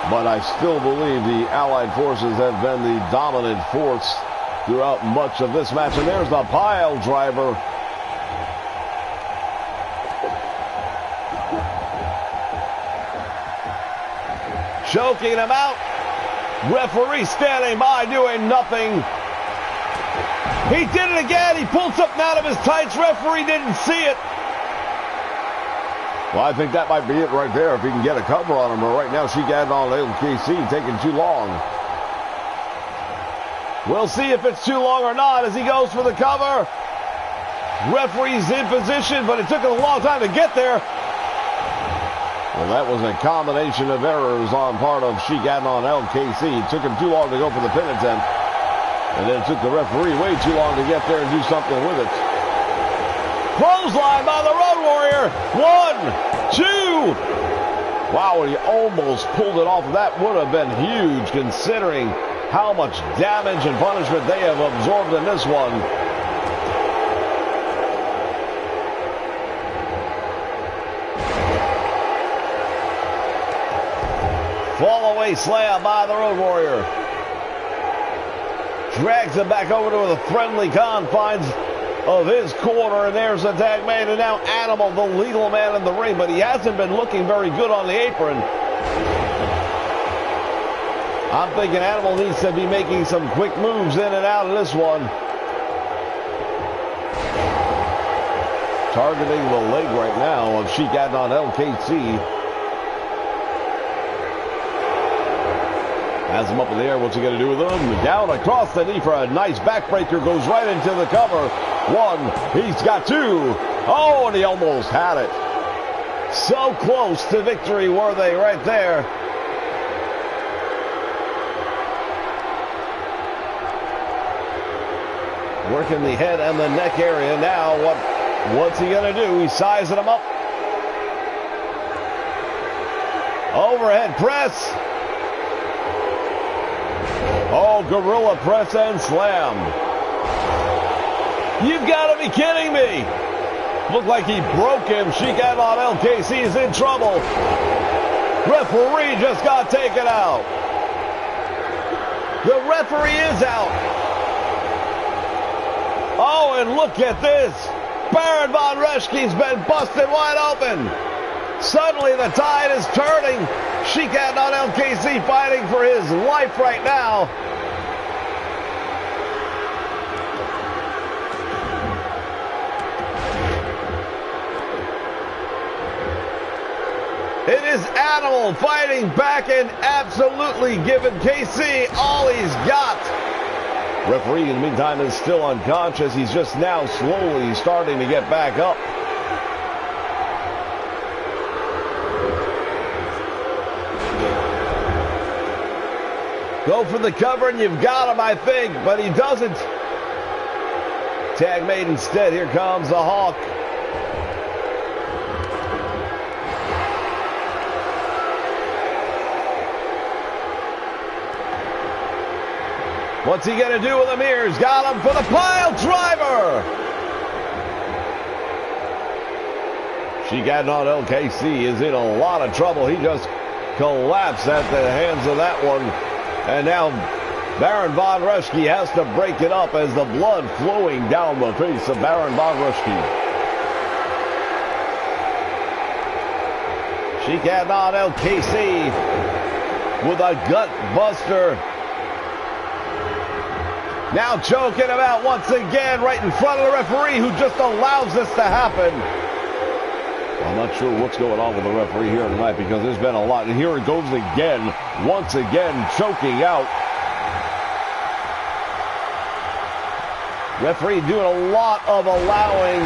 S1: But I still believe the Allied forces have been the dominant force throughout much of this match. And there's the pile driver. Choking him out. Referee standing by doing nothing. He did it again. He pulled something out of his tights. Referee didn't see it. Well, I think that might be it right there if he can get a cover on him. But right now, she got on LKC taking too long. We'll see if it's too long or not as he goes for the cover. Referee's in position, but it took him a long time to get there. Well, that was a combination of errors on part of Sheik on LKC. It took him too long to go for the pin attempt. And then it took the referee way too long to get there and do something with it. Clothesline by the Road Warrior. 1, 2. Wow, he almost pulled it off. That would have been huge considering how much damage and punishment they have absorbed in this one. Fall away slam by the Road Warrior. Drags him back over to the friendly confines of his corner, and there's a tag made, and now Animal, the legal man in the ring, but he hasn't been looking very good on the apron. I'm thinking Animal needs to be making some quick moves in and out of this one. Targeting the leg right now of Sheik on LKC. Has him up in the air. What's he going to do with him? Down across the knee for a nice backbreaker. Goes right into the cover. 1. He's got 2. Oh, and he almost had it. So close to victory were they right there. Working the head and the neck area. Now, what's he going to do? He's sizing him up. Overhead press. Oh, gorilla press and slam. You've got to be kidding me. Looked like he broke him. Sheik on LKC is in trouble. Referee just got taken out. The referee is out. Oh, and look at this. Baron Von Reschke's been busted wide open. Suddenly the tide is turning. Sheikad on LKC fighting for his life right now. It is Animal fighting back and absolutely giving KC all he's got. Referee in the meantime is still unconscious. He's just now slowly starting to get back up. Go for the cover and you've got him, I think, but he doesn't. Tag made instead. Here comes the Hawk. What's he going to do with him here? He's got him for the pile driver. Sheikad on LKC is in a lot of trouble. He just collapsed at the hands of that one. And now Baron Von Reschke has to break it up as the blood flowing down the face of Baron Von Reschke. Sheikad on LKC with a gut buster. Now choking him out once again right in front of the referee who just allows this to happen. I'm not sure what's going on with the referee here tonight because there's been a lot. And here it goes again. Once again, choking out. Referee doing a lot of allowing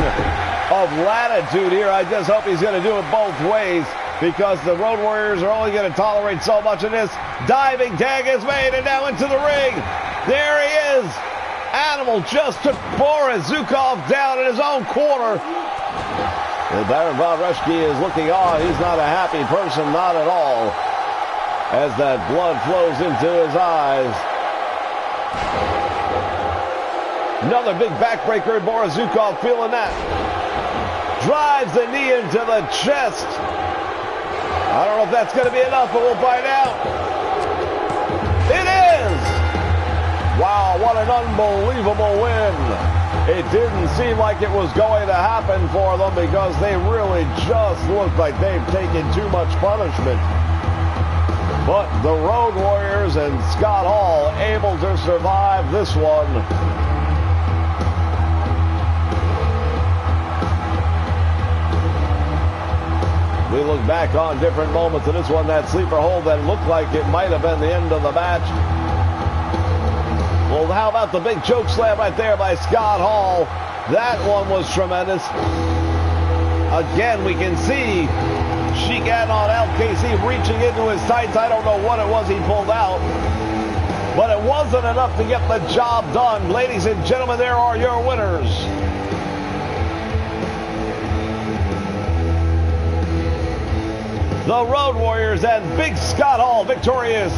S1: of latitude here. I just hope he's going to do it both ways because the Road Warriors are only going to tolerate so much of this. Diving tag is made and now into the ring. There he is. Animal just took Boris Zukov down in his own corner. And Baron Von Reschke is looking on. He's not a happy person, not at all, as that blood flows into his eyes. Another big backbreaker, and Boris Zukov feeling that. Drives the knee into the chest. I don't know if that's going to be enough, but we'll find out. It is! Wow, what an unbelievable win. It didn't seem like it was going to happen for them because they really just looked like they've taken too much punishment. But the Road Warriors and Scott Hall able to survive this one. We look back on different moments of this one, that sleeper hold that looked like it might have been the end of the match. Well, how about the big choke slam right there by Scott Hall? That one was tremendous. Again, we can see Sheikad on LKC reaching into his tights. I don't know what it was he pulled out, but it wasn't enough to get the job done. Ladies and gentlemen, there are your winners. The Road Warriors and Big Scott Hall victorious.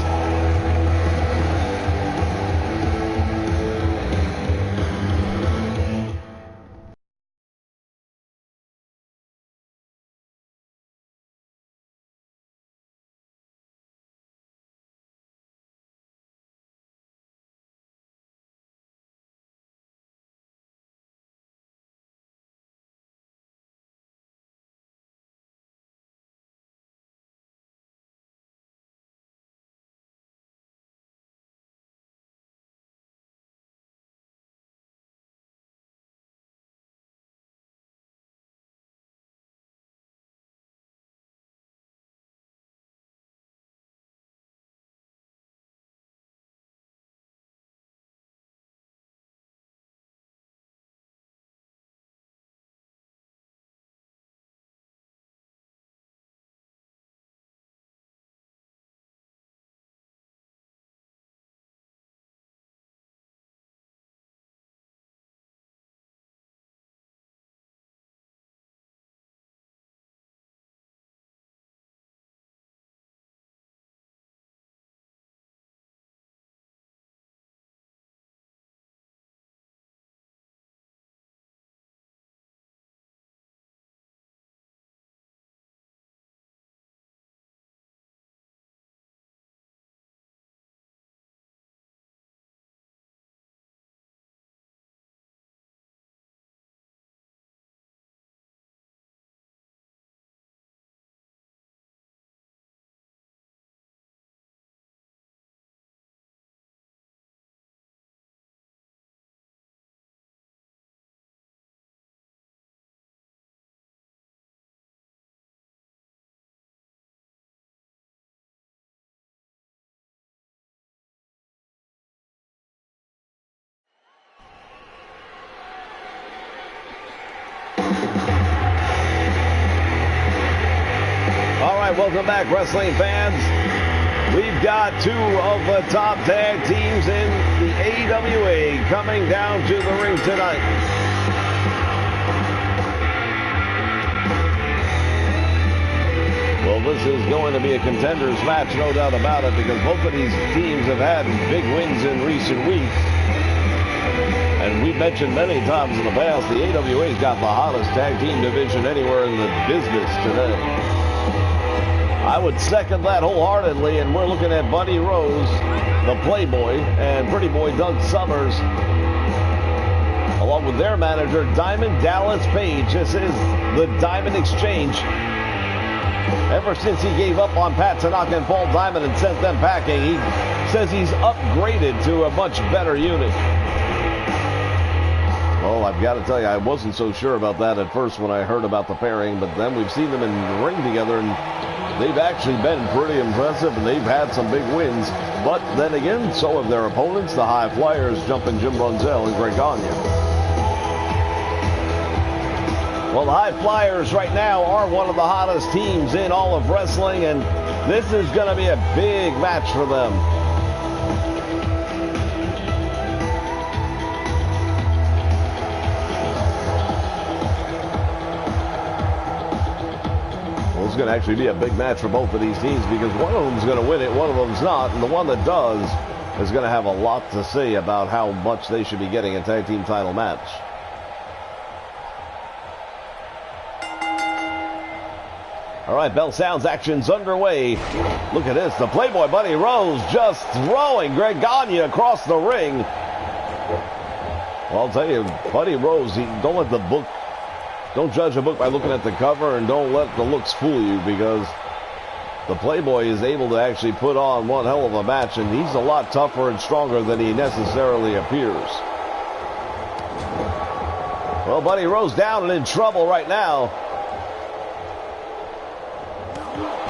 S1: right, welcome back, wrestling fans. We've got two of the top tag teams in the AWA coming down to the ring tonight. Well, this is going to be a contenders match, no doubt about it, because both of these teams have had big wins in recent weeks. And we've mentioned many times in the past, the AWA's got the hottest tag team division anywhere in the business today. I would second that wholeheartedly, and we're looking at Buddy Rose, the Playboy, and Pretty Boy Doug Summers, along with their manager, Diamond Dallas Page. This is the Diamond Exchange. Ever since he gave up on Pat Tanaka and Paul Diamond and sent them packing, he says he's upgraded to a much better unit. Well, I've got to tell you, I wasn't so sure about that at first when I heard about the pairing, but then we've seen them in the ring together, and they've actually been pretty impressive, and they've had some big wins. But then again, so have their opponents, the High Flyers, Jumpin' Jim Brunzell and Greg Gagne. Well, the High Flyers right now are one of the hottest teams in all of wrestling, and this is going to be a big match for them. Well, it's going to actually be a big match for both of these teams because one of them is going to win it, one of them's not, and the one that does is going to have a lot to say about how much they should be getting a tag team title match. All right, bell sounds, action's underway. Look at this, the Playboy Buddy Rose just throwing Greg Gagne across the ring. Well, I'll tell you, Buddy Rose, don't judge a book by looking at the cover, and don't let the looks fool you, because the Playboy is able to actually put on one hell of a match, and he's a lot tougher and stronger than he necessarily appears. Well, Buddy Rose down and in trouble right now.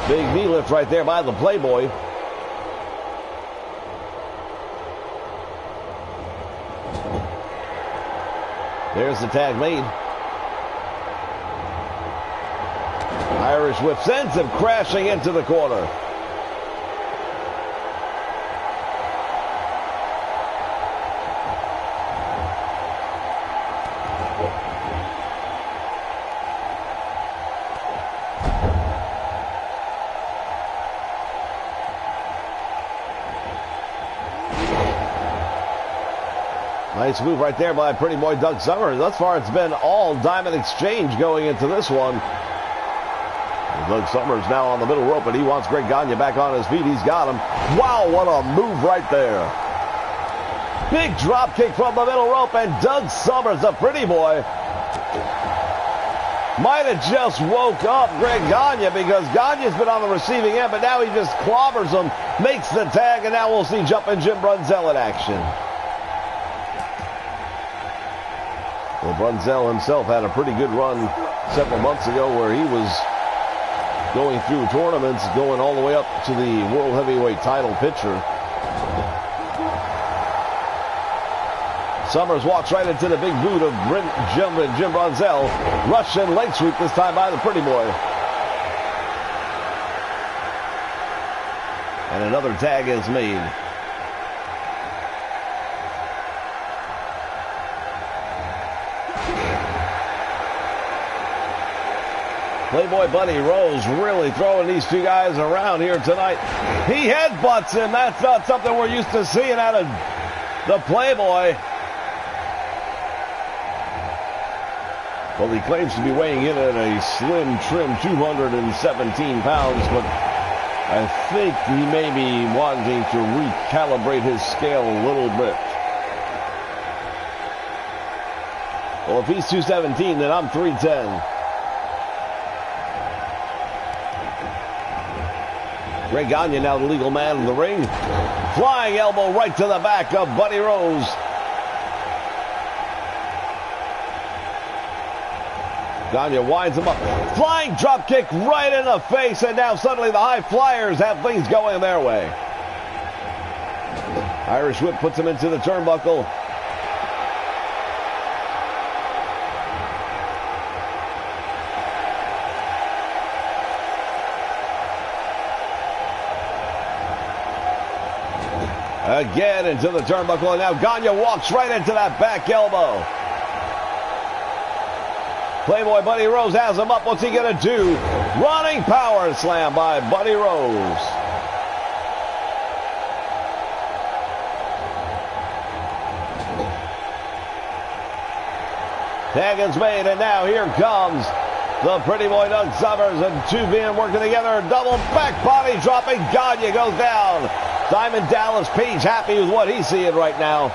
S1: Big knee lift right there by the Playboy. There's the tag made. Irish whip sends him crashing into the corner. Nice move right there by Pretty Boy Doug Summers. Thus far, it's been all Diamond Exchange going into this one. Doug Summers now on the middle rope, and he wants Greg Gagne back on his feet. He's got him. Wow, what a move right there. Big drop kick from the middle rope, and Doug Summers, the Pretty Boy, might have just woke up Greg Gagne, because Gagne's been on the receiving end, but now he just clobbers him, makes the tag, and now we'll see Jumpin' Jim Brunzell in action. Well, Brunzell himself had a pretty good run several months ago where he was going through tournaments, going all the way up to the World Heavyweight title picture. Summers walks right into the big boot of Jim Brunzell. Russian leg sweep this time by the Pretty Boy. And another tag is made. Playboy Buddy Rose really throwing these two guys around here tonight. He headbutts him. That's not something we're used to seeing out of the Playboy. Well, he claims to be weighing in at a slim, trim 217 pounds, but I think he may be wanting to recalibrate his scale a little bit. Well, if he's 217, then I'm 310. Greg Gagne now the legal man in the ring. Flying elbow right to the back of Buddy Rose. Gagne winds him up. Flying drop kick right in the face, and now suddenly the High Flyers have things going their way. Irish whip puts him into the turnbuckle. Again into the turnbuckle, and now Gagne walks right into that back elbow. Playboy Buddy Rose has him up. What's he going to do? Running power slam by Buddy Rose. Tag is made, and now here comes the Pretty Boy Doug Summers, and two being working together. Double back body dropping. Gagne goes down. Diamond Dallas Page happy with what he's seeing right now.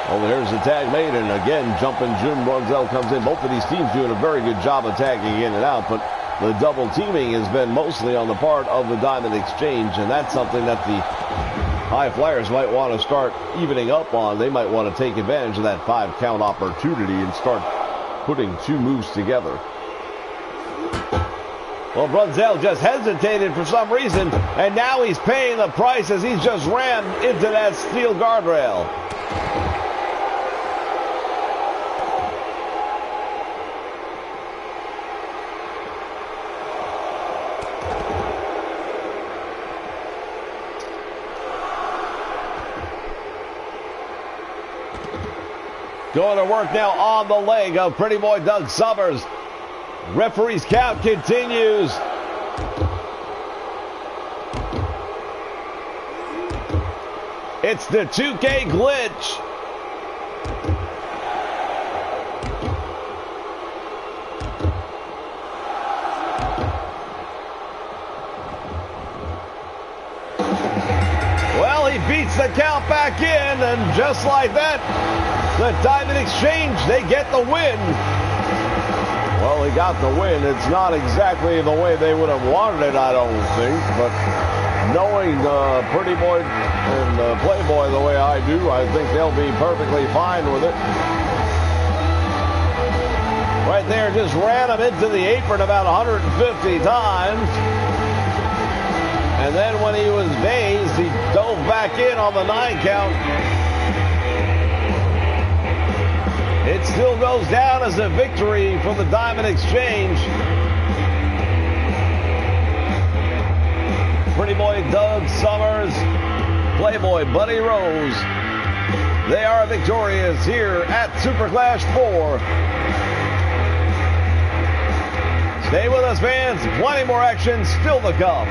S1: Oh, there's the tag made, and again, jumping Jim Brunzell comes in. Both of these teams doing a very good job of tagging in and out, but the double teaming has been mostly on the part of the Diamond Exchange, and that's something that the High Flyers might want to start evening up on. They might want to take advantage of that 5-count opportunity and start putting two moves together. Well, Brunzell just hesitated for some reason, and now he's paying the price as he's just rammed into that steel guardrail. Going to work now on the leg of Pretty Boy Doug Summers. Referee's count continues. It's the 2K glitch. Well, he beats the count back in, and just like that, the Diamond Exchange, they get the win. Well, he got the win. It's not exactly the way they would have wanted it, I don't think. But knowing Pretty Boy and Playboy the way I do, I think they'll be perfectly fine with it. Right there, just ran him into the apron about 150 times. And then when he was dazed, he dove back in on the 9 count. It still goes down as a victory for the Diamond Exchange. Pretty Boy Doug Summers, Playboy Buddy Rose. They are victorious here at Super Clash 4. Stay with us, fans. Plenty more action still to come.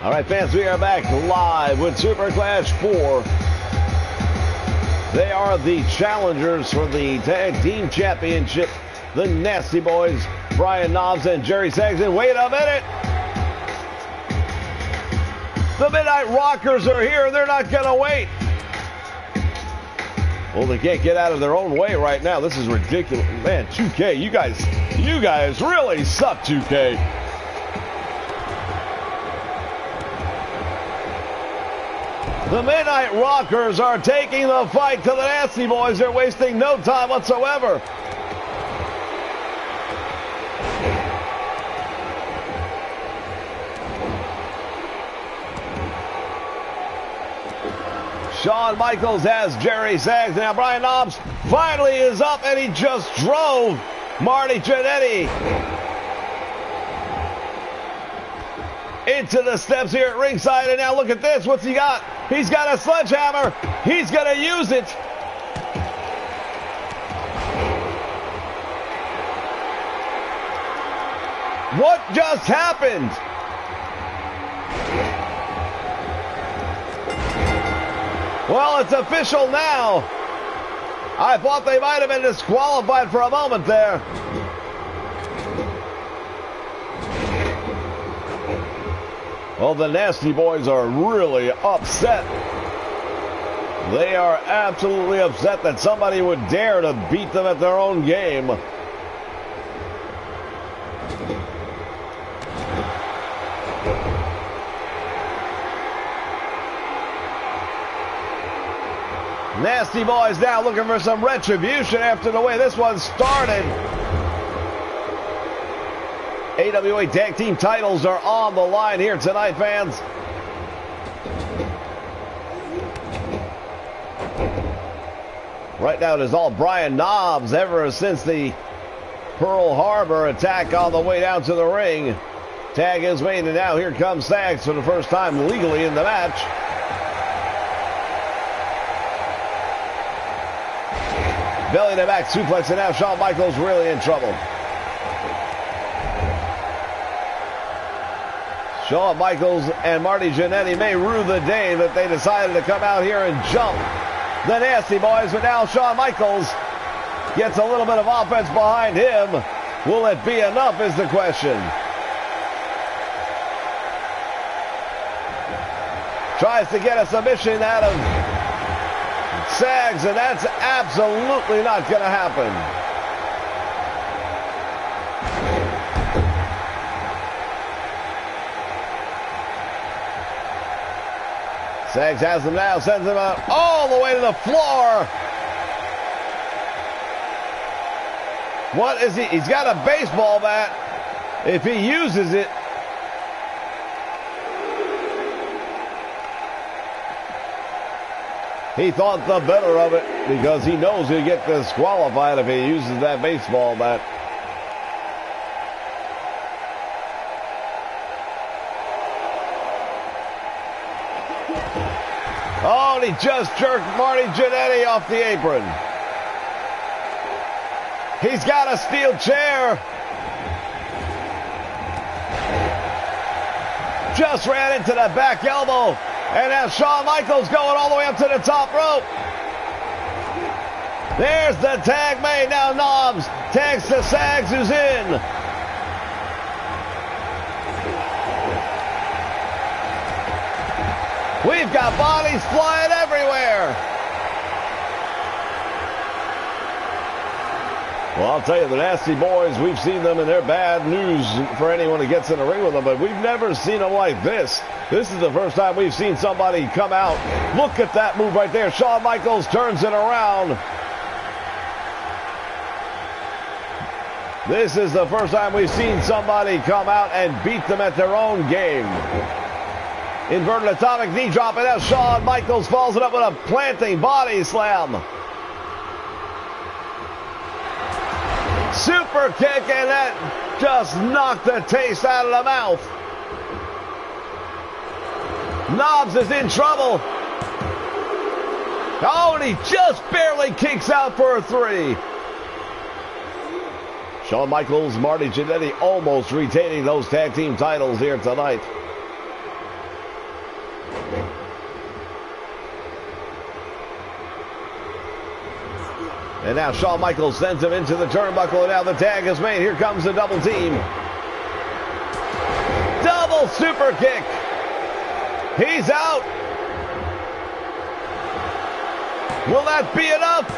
S1: All right, fans, we are back live with Super Clash 4. They are the challengers for the Tag Team Championship. The Nasty Boys, Brian Knobbs and Jerry Saxton. Wait a minute. The Midnight Rockers are here. They're not going to wait. Well, they can't get out of their own way right now. This is ridiculous. Man, 2K, you guys really suck, 2K. The Midnight Rockers are taking the fight to the Nasty Boys. They're wasting no time whatsoever. Shawn Michaels has Jerry Sags. Now Brian Knobbs finally is up, and he just drove Marty Jannetty into the steps here at ringside. And now look at this. What's he got? He's got a sledgehammer. He's going to use it. What just happened? Well, it's official now. I thought they might have been disqualified for a moment there. Well, the Nasty Boys are really upset. They are absolutely upset that somebody would dare to beat them at their own game. Nasty Boys now looking for some retribution after the way this one started. AWA Tag Team titles are on the line here tonight, fans. Right now it is all Brian Knobbs ever since the Pearl Harbor attack on the way down to the ring. Tag is made, and now here comes Sags for the first time legally in the match. Belly to back suplex, and now Shawn Michaels really in trouble. Shawn Michaels and Marty Jannetty may rue the day that they decided to come out here and jump the Nasty Boys, but now Shawn Michaels gets a little bit of offense behind him. Will it be enough is the question. Tries to get a submission out of Sags, and that's absolutely not going to happen. Sags has him now, sends him out all the way to the floor. What is he? He's got a baseball bat. If he uses it, he thought the better of it because he knows he'll get disqualified if he uses that baseball bat. Oh, and he just jerked Marty Jannetty off the apron. He's got a steel chair. Just ran into the back elbow. And now Shawn Michaels going all the way up to the top rope. There's the tag made. Now Knobbs tags to Sags, who's in. We've got bodies flying everywhere. Well, I'll tell you, the Nasty Boys, we've seen them, and they're bad news for anyone who gets in the ring with them, but we've never seen them like this. This is the first time we've seen somebody come out. Look at that move right there. Shawn Michaels turns it around. This is the first time we've seen somebody come out and beat them at their own game. Inverted atomic knee drop, and now Shawn Michaels follows it up with a planting body slam. Super kick, and that just knocked the taste out of the mouth. Knobbs is in trouble. Oh, and he just barely kicks out for a 3. Shawn Michaels, Marty Jannetty almost retaining those tag team titles here tonight. And now Shawn Michaels sends him into the turnbuckle, and now the tag is made. Here comes the double team. Double super kick. He's out. Will that be enough?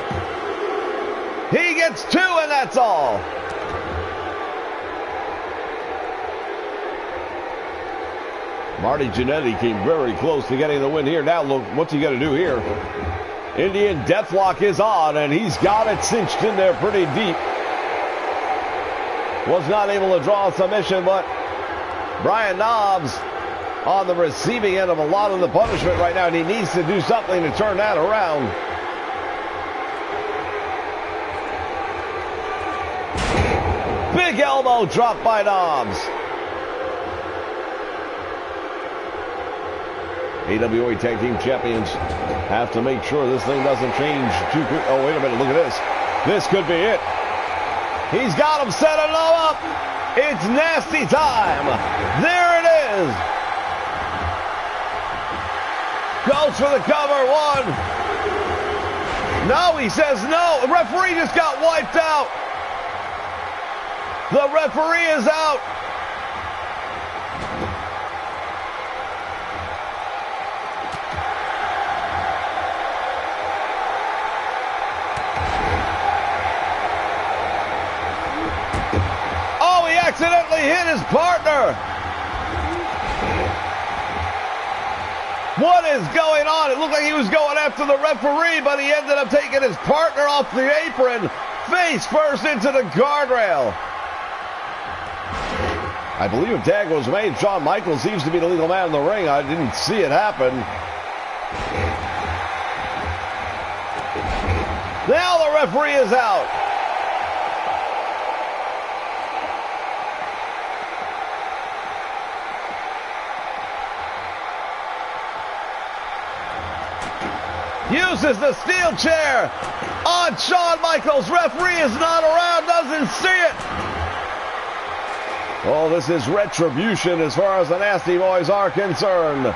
S1: He gets 2, and that's all. Marty Jannetty came very close to getting the win here. Now look, what's he going to do here? Indian Deathlock is on, and he's got it cinched in there pretty deep. Was not able to draw a submission, but Brian Knobbs on the receiving end of a lot of the punishment right now, and he needs to do something to turn that around. Big elbow drop by Knobbs. AWA Tag Team Champions have to make sure this thing doesn't change too quick. Oh, wait a minute. Look at this. This could be it. He's got him set it all up. It's nasty time. There it is. Goes for the cover. 1. No, he says no. The referee just got wiped out. The referee is out. Oh, he accidentally hit his partner. What is going on? It looked like he was going after the referee, but he ended up taking his partner off the apron, face first into the guardrail. I believe a tag was made. Shawn Michaels seems to be the legal man in the ring. I didn't see it happen. Now the referee is out. Uses the steel chair on Shawn Michaels. Referee is not around, doesn't see it. Oh, this is retribution as far as the Nasty Boys are concerned.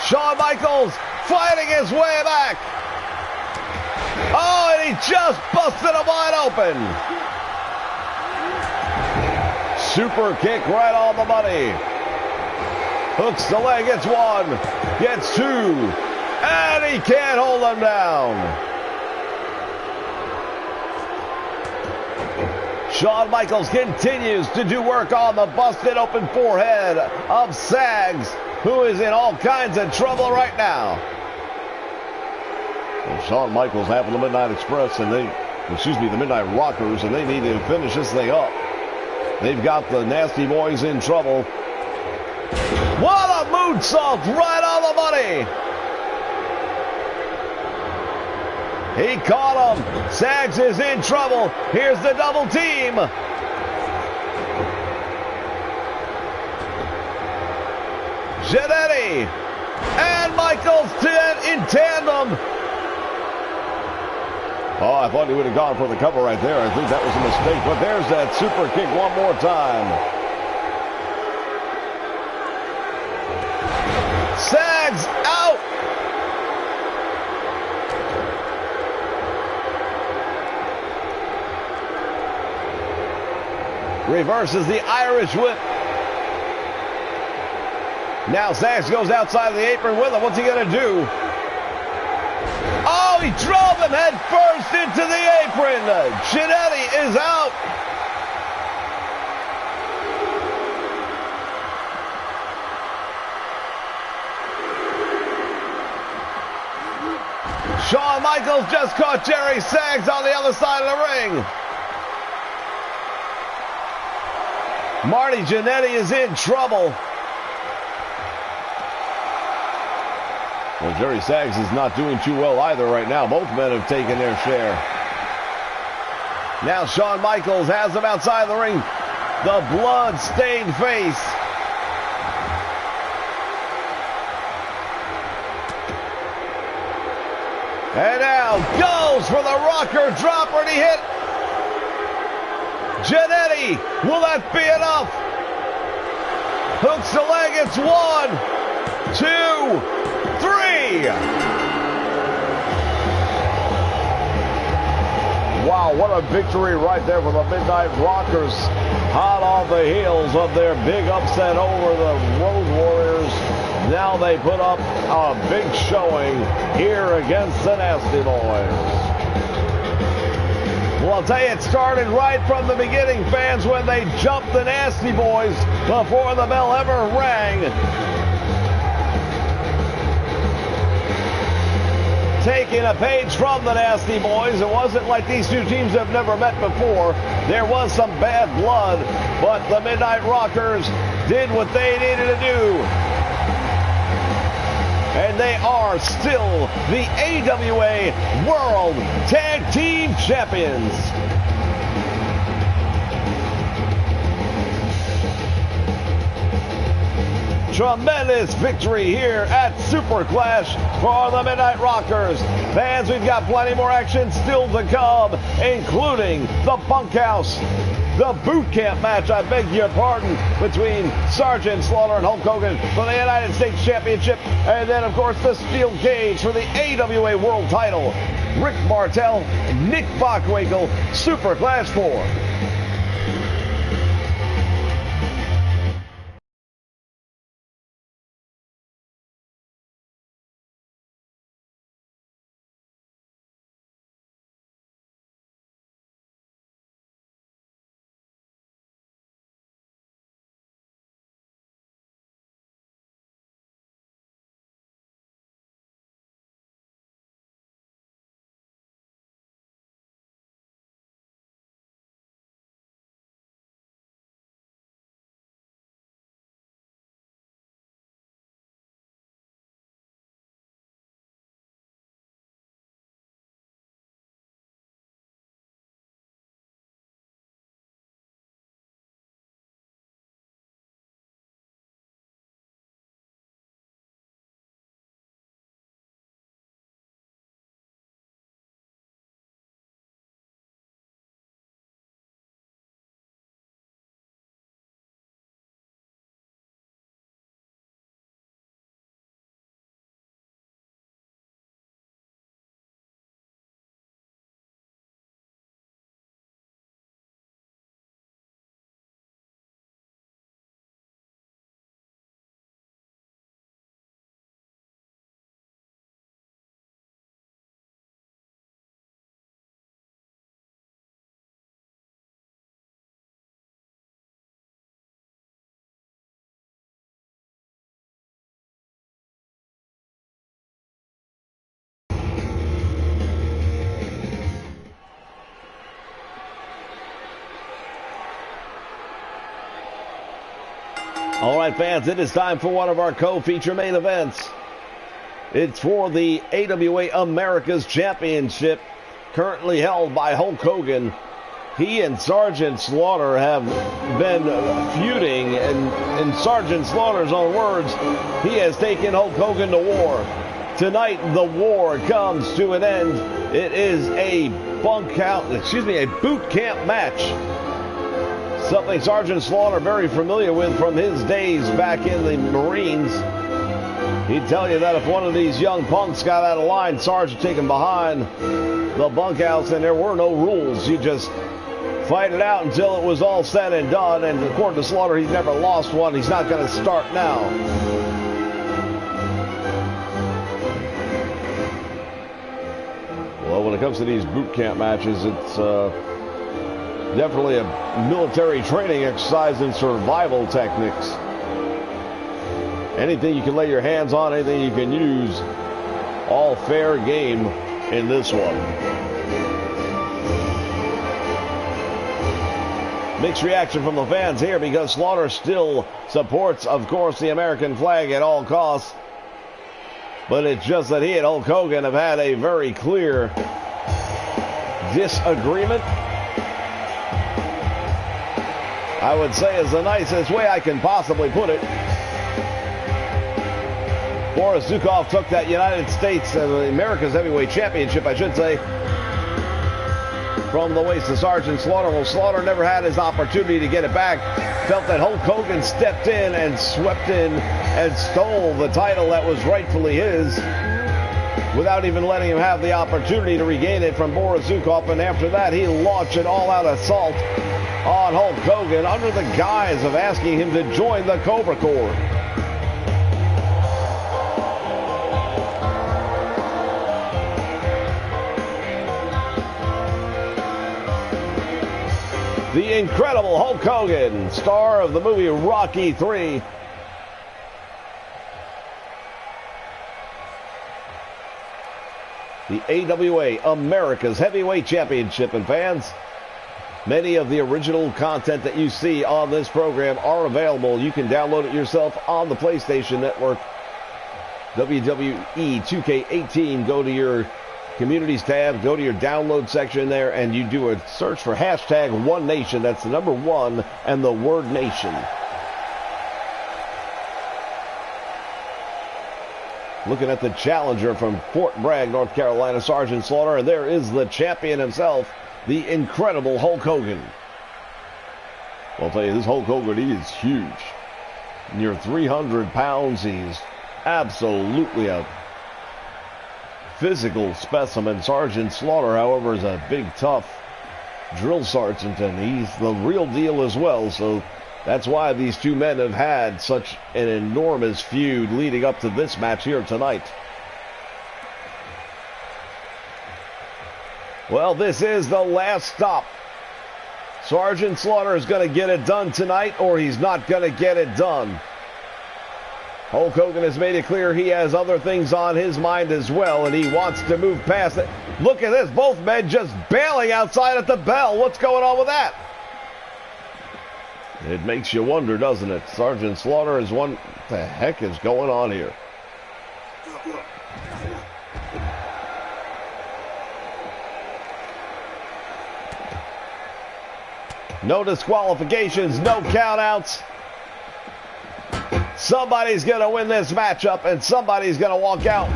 S1: Shawn Michaels fighting his way back. Oh, and he just busted him wide open. Super kick right on the money. Hooks the leg, gets 1, gets 2, and he can't hold him down. Shawn Michaels continues to do work on the busted open forehead of Sags, who is in all kinds of trouble right now. Well, Shawn Michaels having the Midnight Express and the Midnight Rockers, and they need to finish this thing up. They've got the Nasty Boys in trouble. What a moonsault right on the money. He caught him. Sags is in trouble. Here's the double team. Jannetty and Michaels in tandem. Oh, I thought he would have gone for the cover right there. I think that was a mistake. But there's that super kick one more time. Sags out. Reverses the Irish whip. Now Sags goes outside the apron with him. What's he going to do? Oh, he drove him head first into the apron. Jannetty is out. Shawn Michaels just caught Jerry Sags on the other side of the ring. Marty Jannetty is in trouble. Well, Jerry Sags is not doing too well either right now. Both men have taken their share. Now Shawn Michaels has him outside the ring. The blood-stained face. And now goes for the rocker dropper, and he hit Jannetty. Will that be enough? Hooks the leg. It's 1, 2, 3. A victory right there for the Midnight Rockers. Hot off the heels of their big upset over the Road Warriors. Now they put up a big showing here against the Nasty Boys. Well, I'll tell you, it started right from the beginning, fans, when they jumped the Nasty Boys before the bell ever rang. Taking a page from the Nasty Boys. It wasn't like these two teams have never met before. There was some bad blood, but the Midnight Rockers did what they needed to do. And they are still the AWA World Tag Team Champions. Tremendous victory here at Super Clash for the Midnight Rockers. Fans, we've got plenty more action still to come, including the bunkhouse, the boot camp match, I beg your pardon, between Sergeant Slaughter and Hulk Hogan for the United States Championship, and then, of course, the steel cage for the AWA World Title. Rick Martel, Nick Bockwinkel, Super Clash 4. All right, fans, it is time for one of our co-feature main events. It's for the AWA Americas Championship, currently held by Hulk Hogan. He and Sergeant Slaughter have been feuding, and in Sergeant Slaughter's own words, he has taken Hulk Hogan to war. Tonight, the war comes to an end. It is a boot camp match. Something Sergeant Slaughter very familiar with from his days back in the Marines. He'd tell you that if one of these young punks got out of line, Sarge would take him behind the bunkhouse, and there were no rules. You just fight it out until it was all said and done, and according to Slaughter, he's never lost one. He's not going to start now. Well, when it comes to these boot camp matches, it's definitely a military training exercise in survival techniques. Anything you can lay your hands on, anything you can use, all fair game in this one. Mixed reaction from the fans here because Slaughter still supports, of course, the American flag at all costs. But it's just that he and Hulk Hogan have had a very clear disagreement. I would say is the nicest way I can possibly put it. Boris Zukov took that United States, the America's Heavyweight Championship, I should say, from the waist of Sergeant Slaughter. Well, Slaughter never had his opportunity to get it back. Felt that Hulk Hogan stepped in and swept in and stole the title that was rightfully his. without even letting him have the opportunity to regain it from Boris Zukov. And after that, he launched an all-out assault on Hulk Hogan under the guise of asking him to join the Cobra Corps. The incredible Hulk Hogan, star of the movie Rocky III. The AWA, America's Heavyweight Championship. And fans, many of the original content that you see on this program are available. You can download it yourself on the PlayStation Network. WWE2K18. Go to your Communities tab, go to your download section there, and you do a search for hashtag One Nation. That's the number 1 and the word nation. Looking at the challenger from Fort Bragg, North Carolina, Sergeant Slaughter, and there is the champion himself, the incredible Hulk Hogan. Well, I'll tell you, this Hulk Hogan, he is huge. Near 300 pounds, he's absolutely a physical specimen. Sergeant Slaughter, however, is a big, tough drill sergeant, and he's the real deal as well. So that's why these two men have had such an enormous feud leading up to this match here tonight. Well, this is the last stop. Sergeant Slaughter is going to get it done tonight, or he's not going to get it done. Hulk Hogan has made it clear he has other things on his mind as well, and he wants to move past it. Look at this, both men just bailing outside at the bell. What's going on with that? It makes you wonder, doesn't it? Sergeant Slaughter is one. What the heck is going on here? No disqualifications, no countouts. Somebody's going to win this matchup, and somebody's going to walk out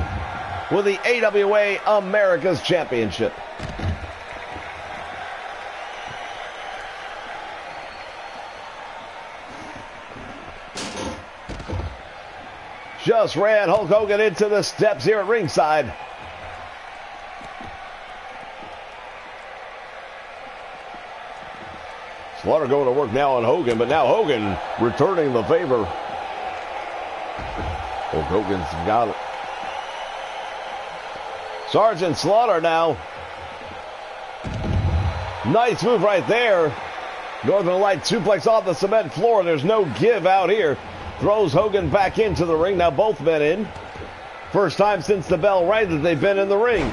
S1: with the AWA America's Championship. Just ran Hulk Hogan into the steps here at ringside. Slaughter going to work now on Hogan, but now Hogan returning the favor. Hulk Hogan's got it. Sergeant Slaughter now. Nice move right there. Northern Light suplex off the cement floor. There's no give out here. Throws Hogan back into the ring. Now both men in. First time since the bell rang that they've been in the ring.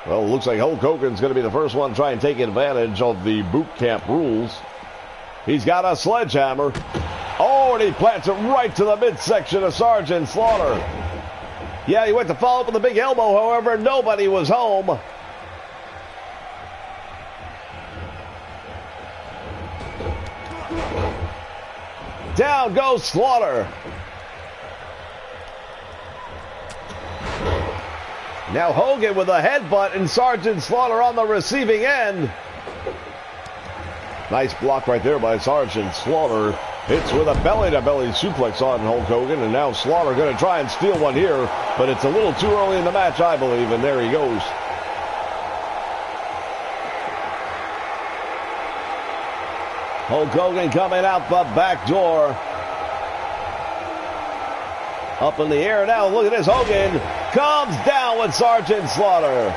S1: Well, it looks like Hulk Hogan's going to be the first one to try and take advantage of the boot camp rules. He's got a sledgehammer. Oh, and he plants it right to the midsection of Sergeant Slaughter. Yeah, he went to follow up with a big elbow. However, nobody was home. Down goes Slaughter. Now Hogan with a headbutt and Sergeant Slaughter on the receiving end. Nice block right there by Sergeant Slaughter. Hits with a belly-to-belly suplex on Hulk Hogan, and now Slaughter going to try and steal one here, but it's a little too early in the match, I believe, and there he goes. Hulk Hogan coming out the back door. Up in the air now, look at this, Hogan comes down with Sergeant Slaughter.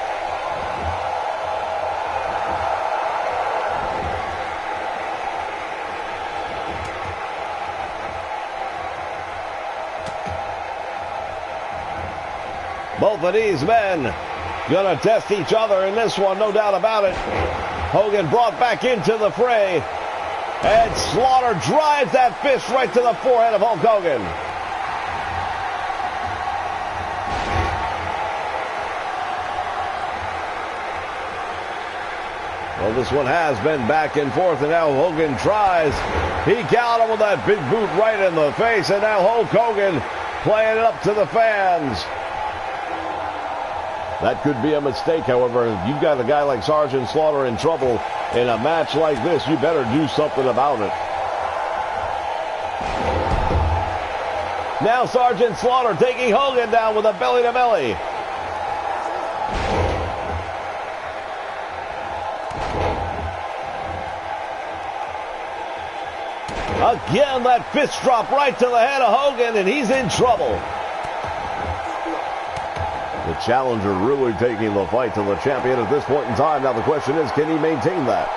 S1: Both of these men gonna test each other in this one, no doubt about it. Hogan brought back into the fray, and Slaughter drives that fist right to the forehead of Hulk Hogan. Well, this one has been back and forth, and now Hogan tries. He got him with that big boot right in the face, and now Hulk Hogan playing it up to the fans. That could be a mistake, however. If you've got a guy like Sergeant Slaughter in trouble in a match like this, you better do something about it. Now Sergeant Slaughter taking Hogan down with a belly-to-belly. Again, that fist drop right to the head of Hogan, and he's in trouble. The challenger really taking the fight to the champion at this point in time. Now the question is, can he maintain that?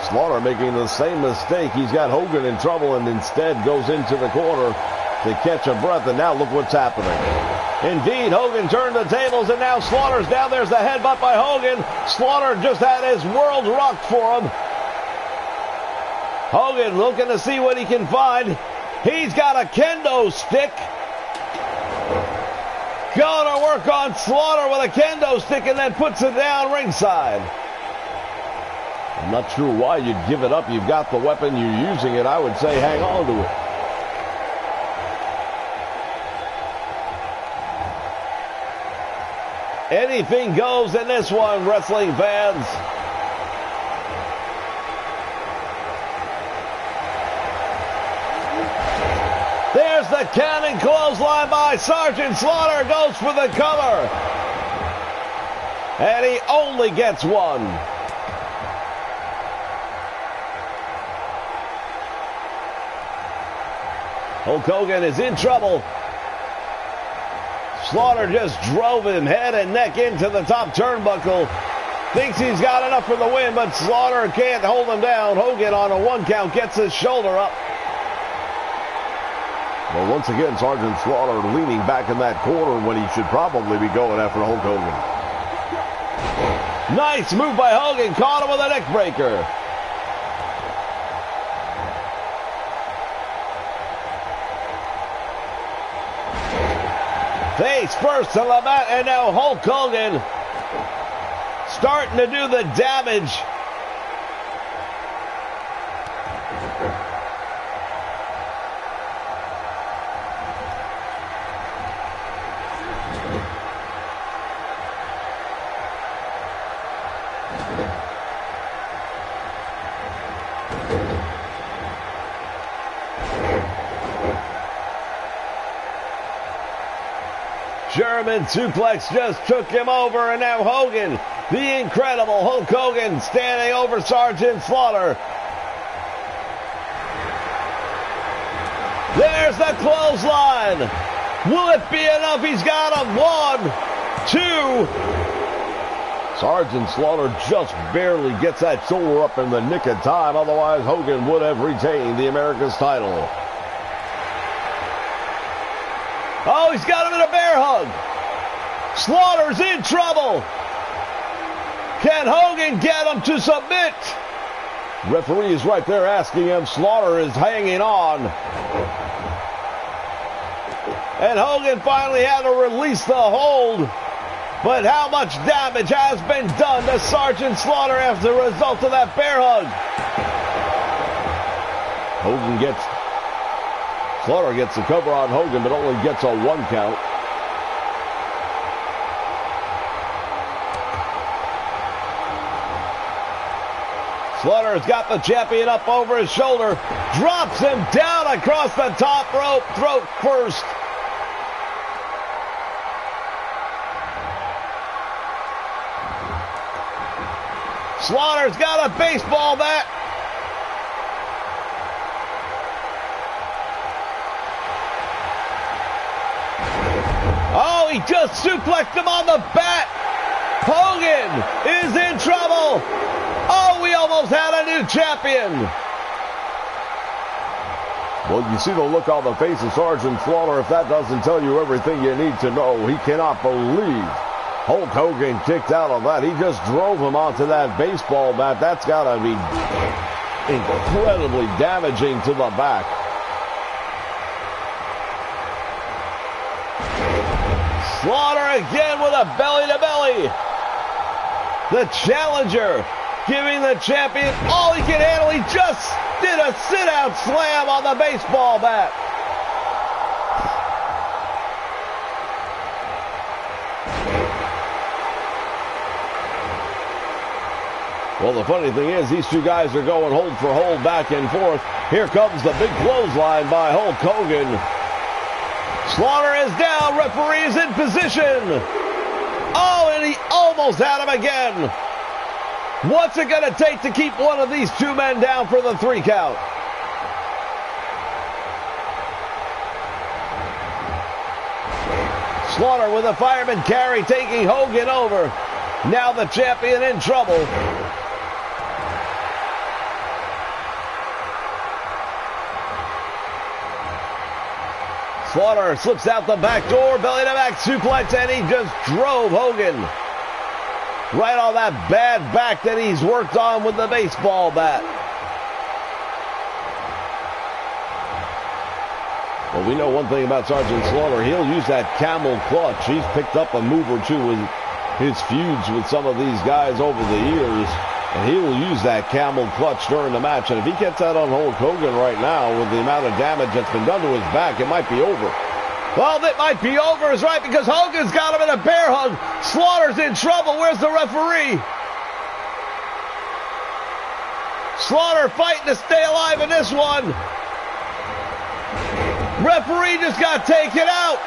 S1: Slaughter making the same mistake. He's got Hogan in trouble and instead goes into the corner to catch a breath, and now look what's happening. Indeed, Hogan turned the tables, and now Slaughter's down. There's the headbutt by Hogan. Slaughter just had his world rocked for him. Hogan looking to see what he can find. He's got a kendo stick. Going to work on Slaughter with a kendo stick and then puts it down ringside. I'm not sure why you'd give it up. You've got the weapon, you're using it. I would say hang on to it. Anything goes in this one, wrestling fans. There's the cannon clothesline by Sergeant Slaughter. Goes for the cover. And he only gets one. Hulk Hogan is in trouble. Slaughter just drove him head and neck into the top turnbuckle. Thinks he's got enough for the win, but Slaughter can't hold him down. Hogan on a 1 count gets his shoulder up. Well, once again, Sergeant Slaughter leaning back in that corner when he should probably be going after Hulk Hogan. Nice move by Hogan. Caught him with a neck breaker. Face first to the mat, and now Hulk Hogan starting to do the damage. German suplex just took him over, and now Hogan, the incredible Hulk Hogan, standing over Sergeant Slaughter. There's the clothesline. Will it be enough? He's got him. 1, 2. Sergeant Slaughter just barely gets that shoulder up in the nick of time. Otherwise, Hogan would have retained the America's title. Oh, he's got him in a bear hug. Slaughter's in trouble. Can Hogan get him to submit? Referee is right there asking him. Slaughter is hanging on. And Hogan finally had to release the hold. But how much damage has been done to Sergeant Slaughter as a result of that bear hug? Slaughter gets the cover on Hogan, but only gets a 1 count. Slaughter's got the champion up over his shoulder, drops him down across the top rope, throat first. Slaughter's got a baseball bat. Oh, he just suplexed him on the bat. Hogan is in trouble. Oh, we almost had a new champion. Well, you see the look on the face of Sergeant Slaughter. If that doesn't tell you everything you need to know, he cannot believe Hulk Hogan kicked out of that. He just drove him onto that baseball bat. That's got to be incredibly damaging to the back. Slaughter again with a belly-to-belly. The challenger giving the champion all he can handle. He just did a sit-out slam on the baseball bat. Well, the funny thing is, these two guys are going hold for hold, back and forth. Here comes the big clothesline by Hulk Hogan. Slaughter is down. Referee is in position. Oh, and he almost had him again. What's it going to take to keep one of these two men down for the 3 count? Slaughter with a fireman carry, taking Hogan over. Now the champion in trouble. Slaughter slips out the back door, belly to back suplex, and he just drove Hogan right on that bad back that he's worked on with the baseball bat. Well, we know one thing about Sergeant Slaughter. He'll use that camel clutch. He's picked up a move or two with his feuds with some of these guys over the years. And he will use that camel clutch during the match. And if he gets that on Hulk Hogan right now, with the amount of damage that's been done to his back, it might be over. Well, it might be over is right, because Hogan's got him in a bear hug. Slaughter's in trouble. Where's the referee? Slaughter fighting to stay alive in this one. Referee just got taken out.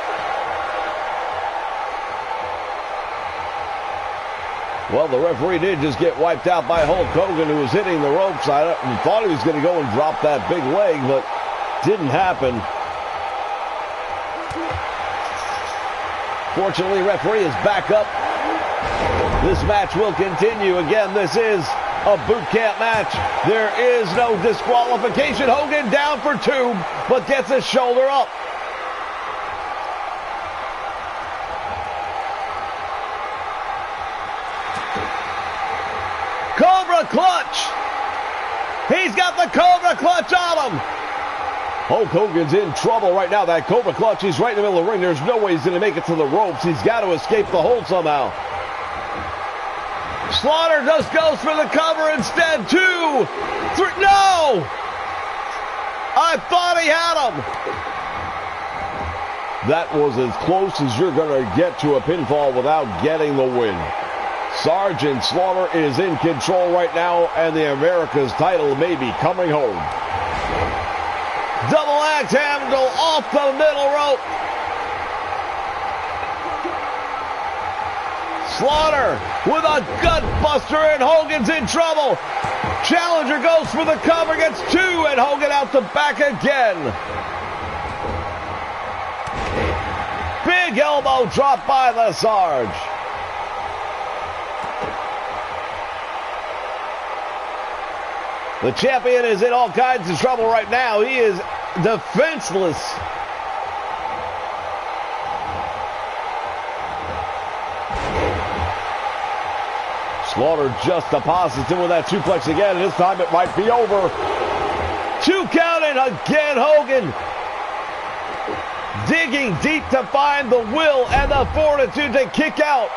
S1: Well, the referee did just get wiped out by Hulk Hogan, who was hitting the ropes. I thought he was going to go and drop that big leg, but didn't happen. Fortunately, referee is back up. This match will continue. Again, this is a boot camp match. There is no disqualification. Hogan down for 2, but gets his shoulder up. Cobra clutch. He's got the Cobra clutch on him. Hulk Hogan's in trouble right now. That Cobra clutch, he's right in the middle of the ring. There's no way he's going to make it to the ropes. He's got to escape the hold somehow. Slaughter just goes for the cover instead. 2, 3. No! I thought he had him. That was as close as you're going to get to a pinfall without getting the win. Sergeant Slaughter is in control right now, and the America's title may be coming home. Double axe handle off the middle rope. Slaughter with a gut buster, and Hogan's in trouble. Challenger goes for the cover, gets 2, and Hogan out the back again. Big elbow drop by the Sarge. The champion is in all kinds of trouble right now. He is defenseless. Slaughter just deposits him with that suplex again, and this time it might be over. 2 count, and again Hogan digging deep to find the will and the fortitude to kick out.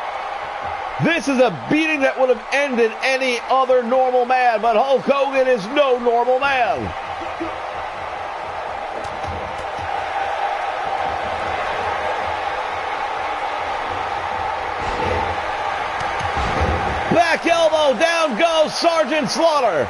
S1: This is a beating that would have ended any other normal man, but Hulk Hogan is no normal man. Back elbow, down goes Sergeant Slaughter.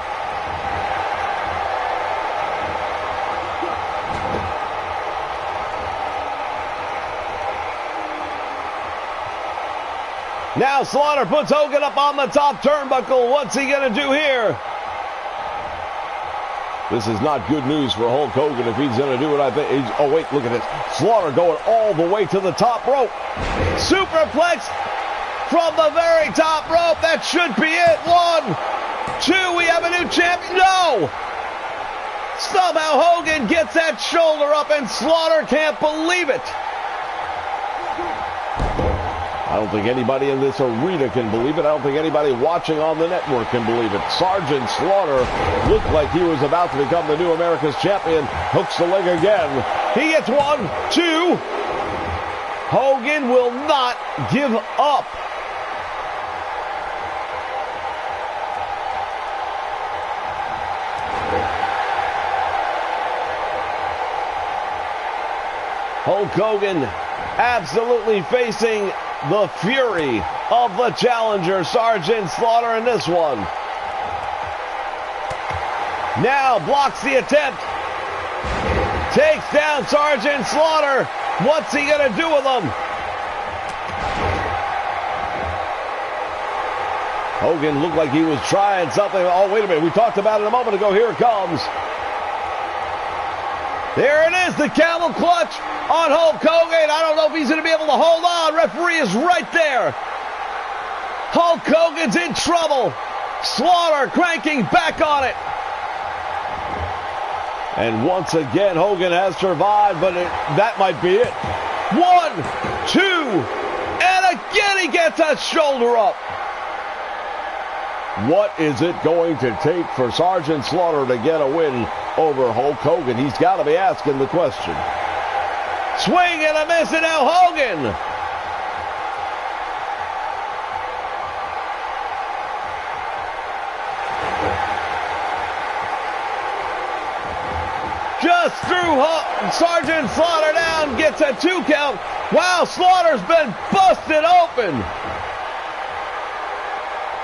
S1: Now Slaughter puts Hogan up on the top turnbuckle. What's he going to do here? This is not good news for Hulk Hogan if he's going to do what I think. Oh, wait, look at this. Slaughter going all the way to the top rope. Superplex from the very top rope. That should be it. 1, 2, we have a new champion. No! Somehow Hogan gets that shoulder up, and Slaughter can't believe it. I don't think anybody in this arena can believe it. I don't think anybody watching on the network can believe it. Sergeant Slaughter looked like he was about to become the new America's champion. Hooks the leg again. He gets 1, 2. Hogan will not give up. Hulk Hogan absolutely facing the fury of the challenger, Sergeant Slaughter, in this one. Now blocks the attempt. Takes down Sergeant Slaughter. What's he going to do with him? Hogan looked like he was trying something. Oh, wait a minute. We talked about it a moment ago. Here it comes. There it is, the camel clutch on Hulk Hogan. I don't know if he's going to be able to hold on. Referee is right there. Hulk Hogan's in trouble. Slaughter cranking back on it. And once again, Hogan has survived, but that might be it. 1, 2, and again he gets a shoulder up. What is it going to take for Sergeant Slaughter to get a win over Hulk Hogan? He's got to be asking the question. Swing and a miss, and now Hogan. Just threw Sergeant Slaughter down, gets a 2 count. Wow, Slaughter's been busted open.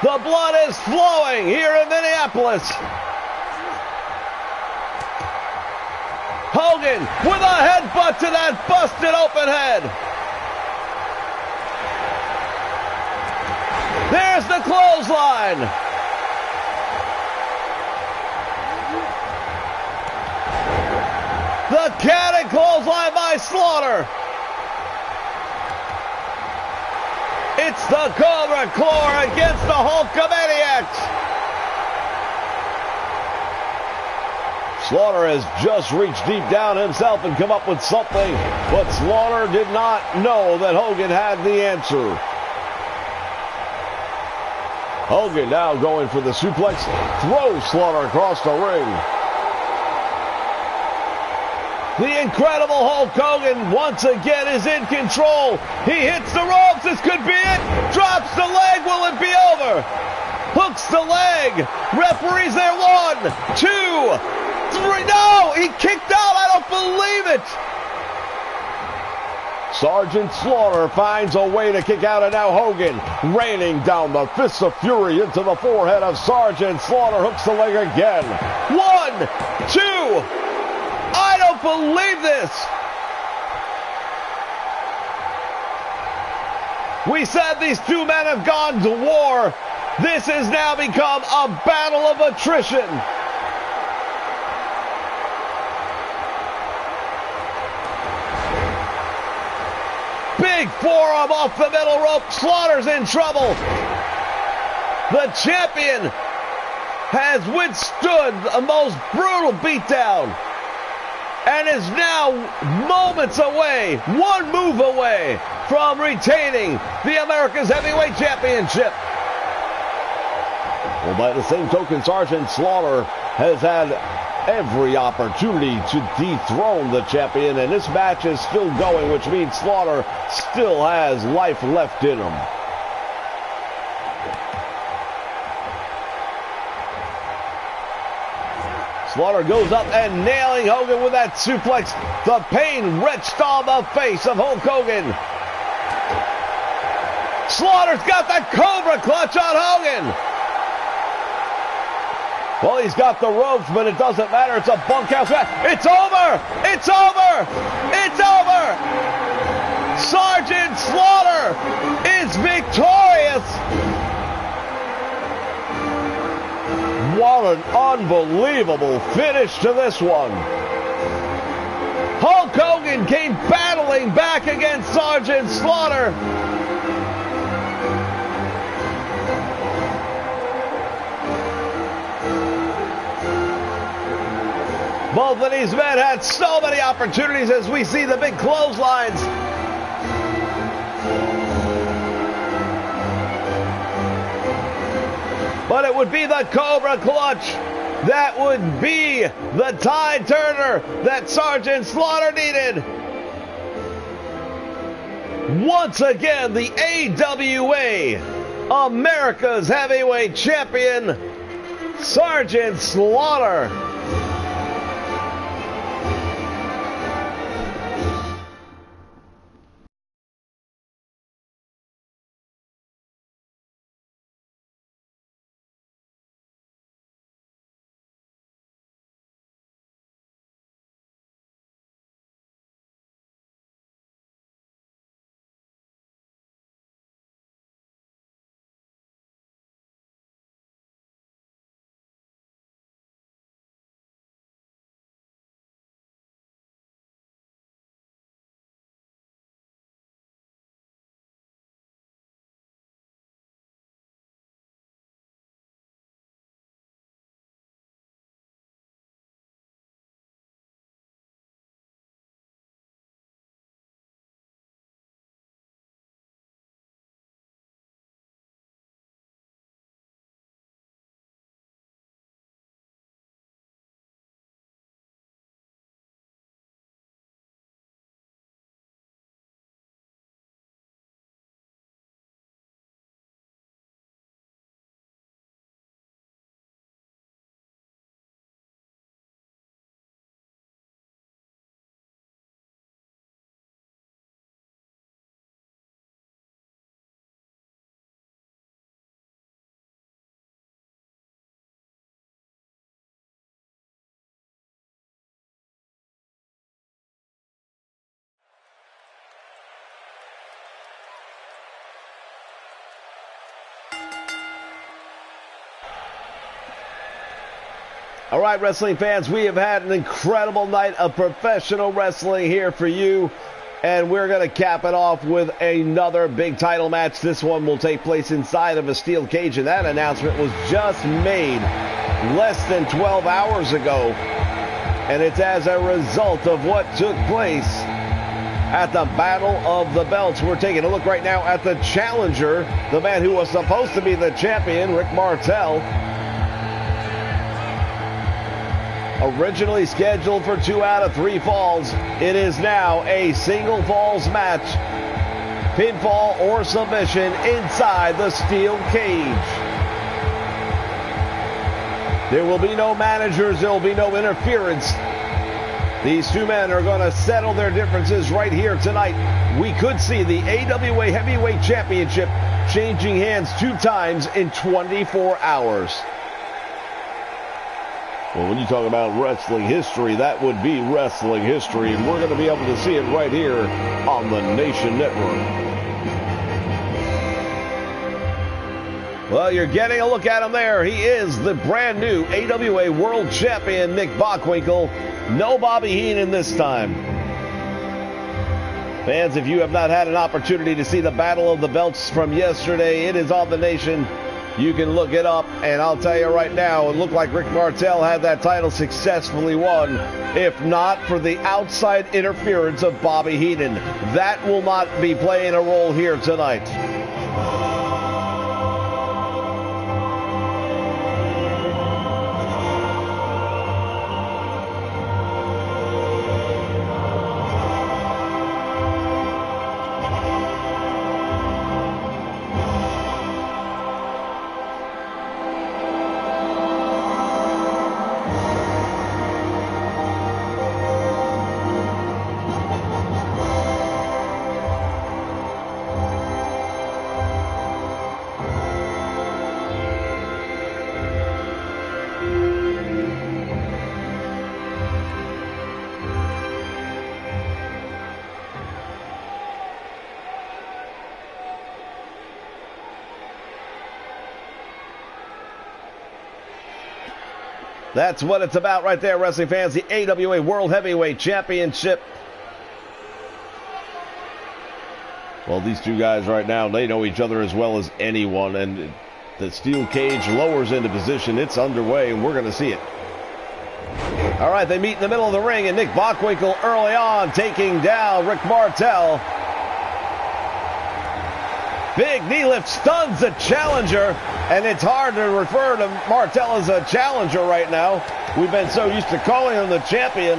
S1: The blood is flowing here in Minneapolis. Hogan with a headbutt to that busted open head. There's the clothesline. The cannon clothesline by Slaughter. It's the Cobra Claw against the Hulkamaniacs. Slaughter has just reached deep down himself and come up with something, but Slaughter did not know that Hogan had the answer. Hogan now going for the suplex, throws Slaughter across the ring. The incredible Hulk Hogan once again is in control. He hits the ropes. This could be it. Drops the leg. Will it be over? Hooks the leg. Referee's there. 1, 2, 3. No! He kicked out. I don't believe it. Sergeant Slaughter finds a way to kick out, and now Hogan raining down the fists of fury into the forehead of Sergeant Slaughter. Hooks the leg again. 1, 2. I don't believe this. We said these two men have gone to war. This has now become a battle of attrition. Big forearm off the middle rope. Slaughter's in trouble. The champion has withstood a most brutal beatdown and is now moments away, one move away from retaining the America's Heavyweight Championship. Well, by the same token, Sergeant Slaughter has had every opportunity to dethrone the champion, and this match is still going, which means Slaughter still has life left in him. Slaughter goes up and nailing Hogan with that suplex. The pain wrenched on the face of Hulk Hogan. Slaughter's got the Cobra Clutch on Hogan. Well, he's got the ropes, but it doesn't matter. It's a bunkhouse match. It's over! It's over! It's over! Sergeant Slaughter is victorious! What an unbelievable finish to this one. Hulk Hogan came battling back against Sergeant Slaughter. Both of these men had so many opportunities as we see the big clotheslines. But it would be the Cobra Clutch that would be the tide turner that Sergeant Slaughter needed. Once again, the AWA, America's Heavyweight Champion, Sergeant Slaughter. All right, wrestling fans, we have had an incredible night of professional wrestling here for you, and we're going to cap it off with another big title match. This one will take place inside of a steel cage, and that announcement was just made less than 12 hours ago, and it's as a result of what took place at the Battle of the Belts. We're taking a look right now at the challenger, the man who was supposed to be the champion, Rick Martel. Originally scheduled for 2 out of 3 falls, it is now a single falls match. Pinfall or submission inside the steel cage. There will be no managers, there will be no interference. These two men are going to settle their differences right here tonight. We could see the AWA Heavyweight Championship changing hands 2 times in 24 hours. Well, when you talk about wrestling history, that would be wrestling history, and we're going to be able to see it right here on the Nation Network. Well, you're getting a look at him there. He is the brand new AWA World Champion, Nick Bockwinkel. No Bobby Heenan this time. Fans, if you have not had an opportunity to see the Battle of the Belts from yesterday, it is on the Nation. You can look it up, and I'll tell you right now, it looked like Rick Martel had that title successfully won, if not for the outside interference of Bobby Heenan. That will not be playing a role here tonight. That's what it's about right there, wrestling fans. The AWA World Heavyweight Championship. Well, these two guys right now, they know each other as well as anyone. And the steel cage lowers into position. It's underway, and we're going to see it. All right, they meet in the middle of the ring, and Nick Bockwinkel early on taking down Rick Martel. Big knee lift stuns the challenger, and it's hard to refer to Martel as a challenger right now. We've been so used to calling him the champion.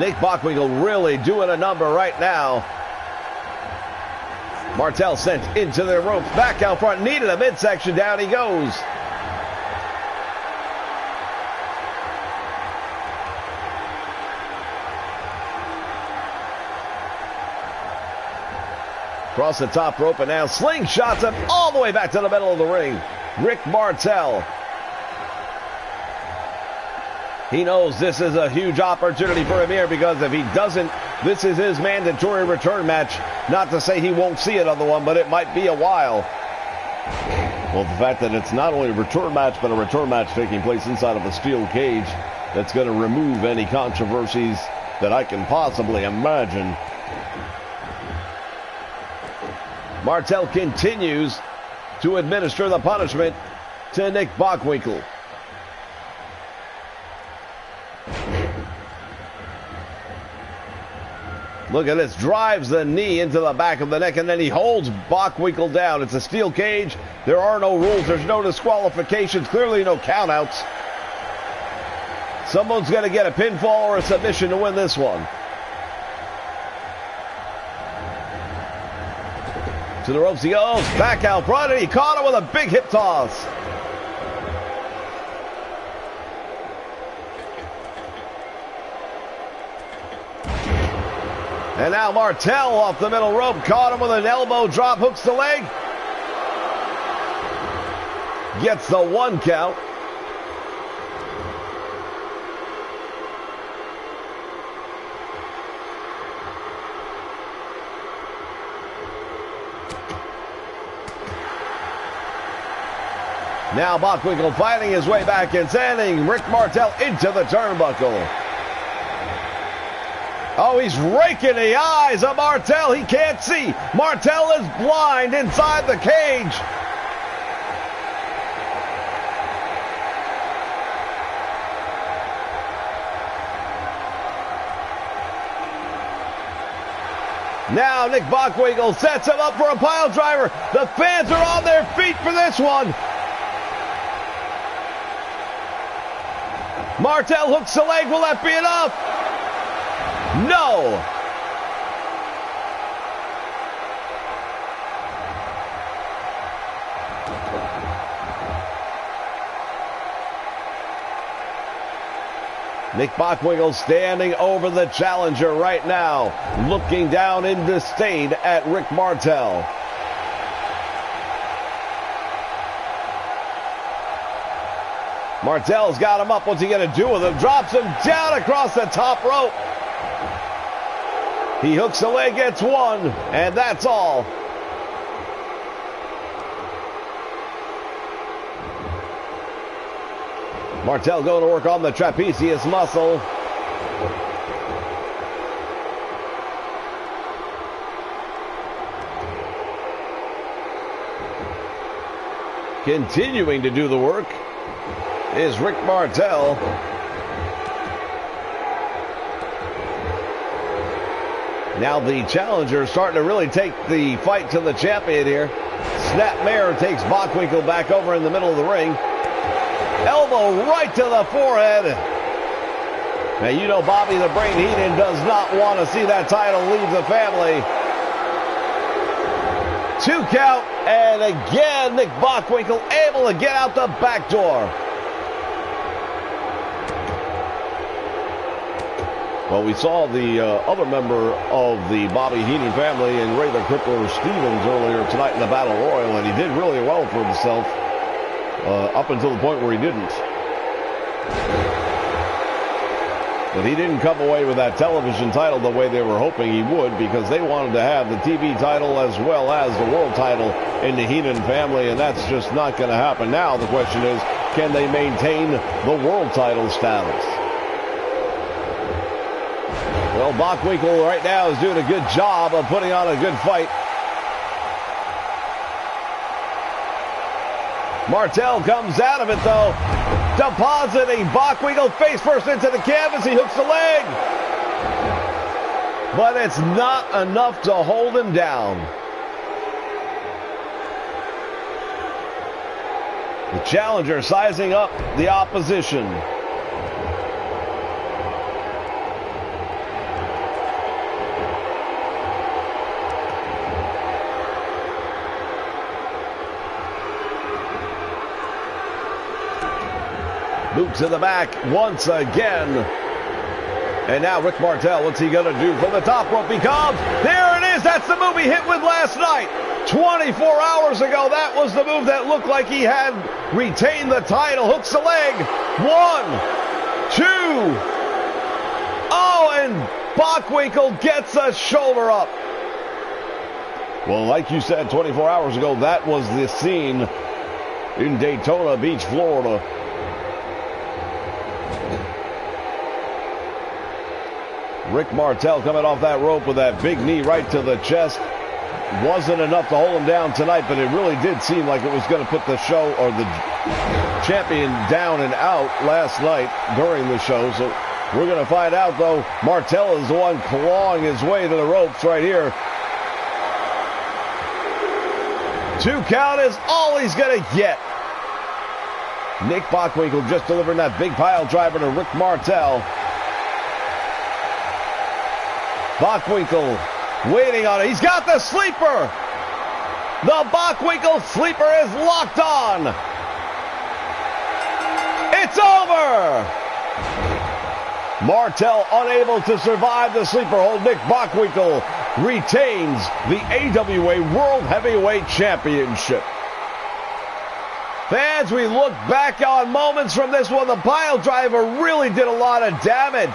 S1: Nick Bockwinkel really doing a number right now. Martel sent into the ropes, back out front, needed a midsection, down he goes. Across the top rope, and now slingshots him all the way back to the middle of the ring. Rick Martel. He knows this is a huge opportunity for him here, because if he doesn't, this is his mandatory return match. Not to say he won't see another one, but it might be a while. Well, the fact that it's not only a return match, but a return match taking place inside of a steel cage, that's going to remove any controversies that I can possibly imagine. Martel continues to administer the punishment to Nick Bockwinkel. Look at this, drives the knee into the back of the neck, and then he holds Bockwinkel down. It's a steel cage. There are no rules. There's no disqualifications. Clearly no countouts. Someone's going to get a pinfall or a submission to win this one. To the ropes he goes, back out front, and he caught him with a big hip toss. And now Martel off the middle rope, caught him with an elbow drop, hooks the leg. Gets the 1 count. Now Bockwinkel fighting his way back and sending Rick Martel into the turnbuckle. Oh, he's raking the eyes of Martel. He can't see. Martel is blind inside the cage. Now Nick Bockwinkel sets him up for a pile driver. The fans are on their feet for this one. Martel hooks the leg. Will that be enough? No. Nick Bockwinkel standing over the challenger right now, looking down in disdain at Rick Martel. Martel's got him up. What's he going to do with him? Drops him down across the top rope. He hooks the leg, gets one, and that's all. Martel going to work on the trapezius muscle. Continuing to do the work is Rick Martel. Now the challenger is starting to really take the fight to the champion here. Snapmare takes Bockwinkel back over in the middle of the ring. Elbow right to the forehead. Now you know Bobby the Brain Heenan does not want to see that title leave the family. 2 count, and again Nick Bockwinkel able to get out the back door. Well, we saw the other member of the Bobby Heenan family and Ray the Crippler Stevens earlier tonight in the Battle Royal, and he did really well for himself up until the point where he didn't. But he didn't come away with that television title the way they were hoping he would, because they wanted to have the TV title as well as the world title in the Heenan family, and that's just not going to happen. Now the question is, can they maintain the world title status? Well, Bockwinkel right now is doing a good job of putting on a good fight. Martel comes out of it, though. Depositing Bockwinkel face first into the canvas. He hooks the leg. But it's not enough to hold him down. The challenger sizing up the opposition. Boot to the back once again. And now Rick Martel, what's he going to do? From the top rope he comes. There it is. That's the move he hit with last night. 24 hours ago, that was the move that looked like he had retained the title. Hooks the leg. 1, 2. Oh, and Bockwinkel gets a shoulder up. Well, like you said 24 hours ago, that was the scene in Daytona Beach, Florida. Rick Martel coming off that rope with that big knee right to the chest. Wasn't enough to hold him down tonight, but it really did seem like it was going to put the show or the champion down and out last night during the show. So we're going to find out, though. Martel is the one clawing his way to the ropes right here. 2 count is all he's going to get. Nick Bockwinkel just delivering that big pile driver to Rick Martel. Bockwinkel waiting on it. He's got the sleeper. The Bockwinkel sleeper is locked on. It's over. Martel unable to survive the sleeper hold. Nick Bockwinkel retains the AWA World Heavyweight Championship. Fans, we look back on moments from this one. The pile driver really did a lot of damage.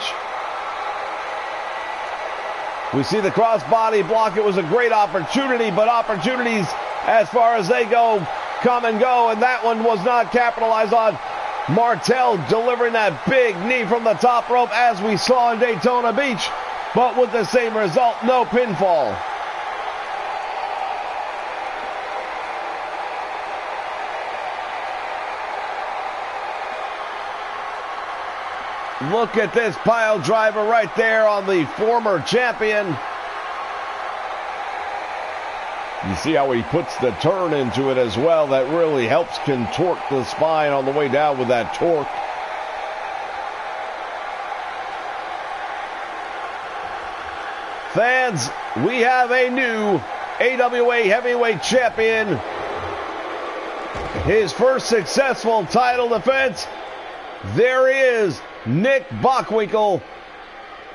S1: We see the crossbody block. It was a great opportunity, but opportunities, as far as they go, come and go, and that one was not capitalized on. Martel delivering that big knee from the top rope as we saw in Daytona Beach, but with the same result, no pinfall. Look at this pile driver right there on the former champion. You see how he puts the turn into it as well. That really helps contort the spine on the way down with that torque. Fans, we have a new AWA heavyweight champion. His first successful title defense. There he is, Nick Bockwinkel.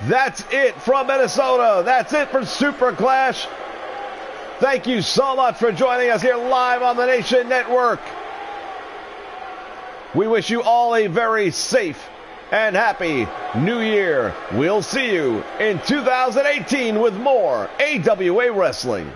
S1: That's it from Minnesota. That's it for Super Clash. Thank you so much for joining us here live on the Nation Network. We wish you all a very safe and happy New Year. We'll see you in 2018 with more AWA Wrestling.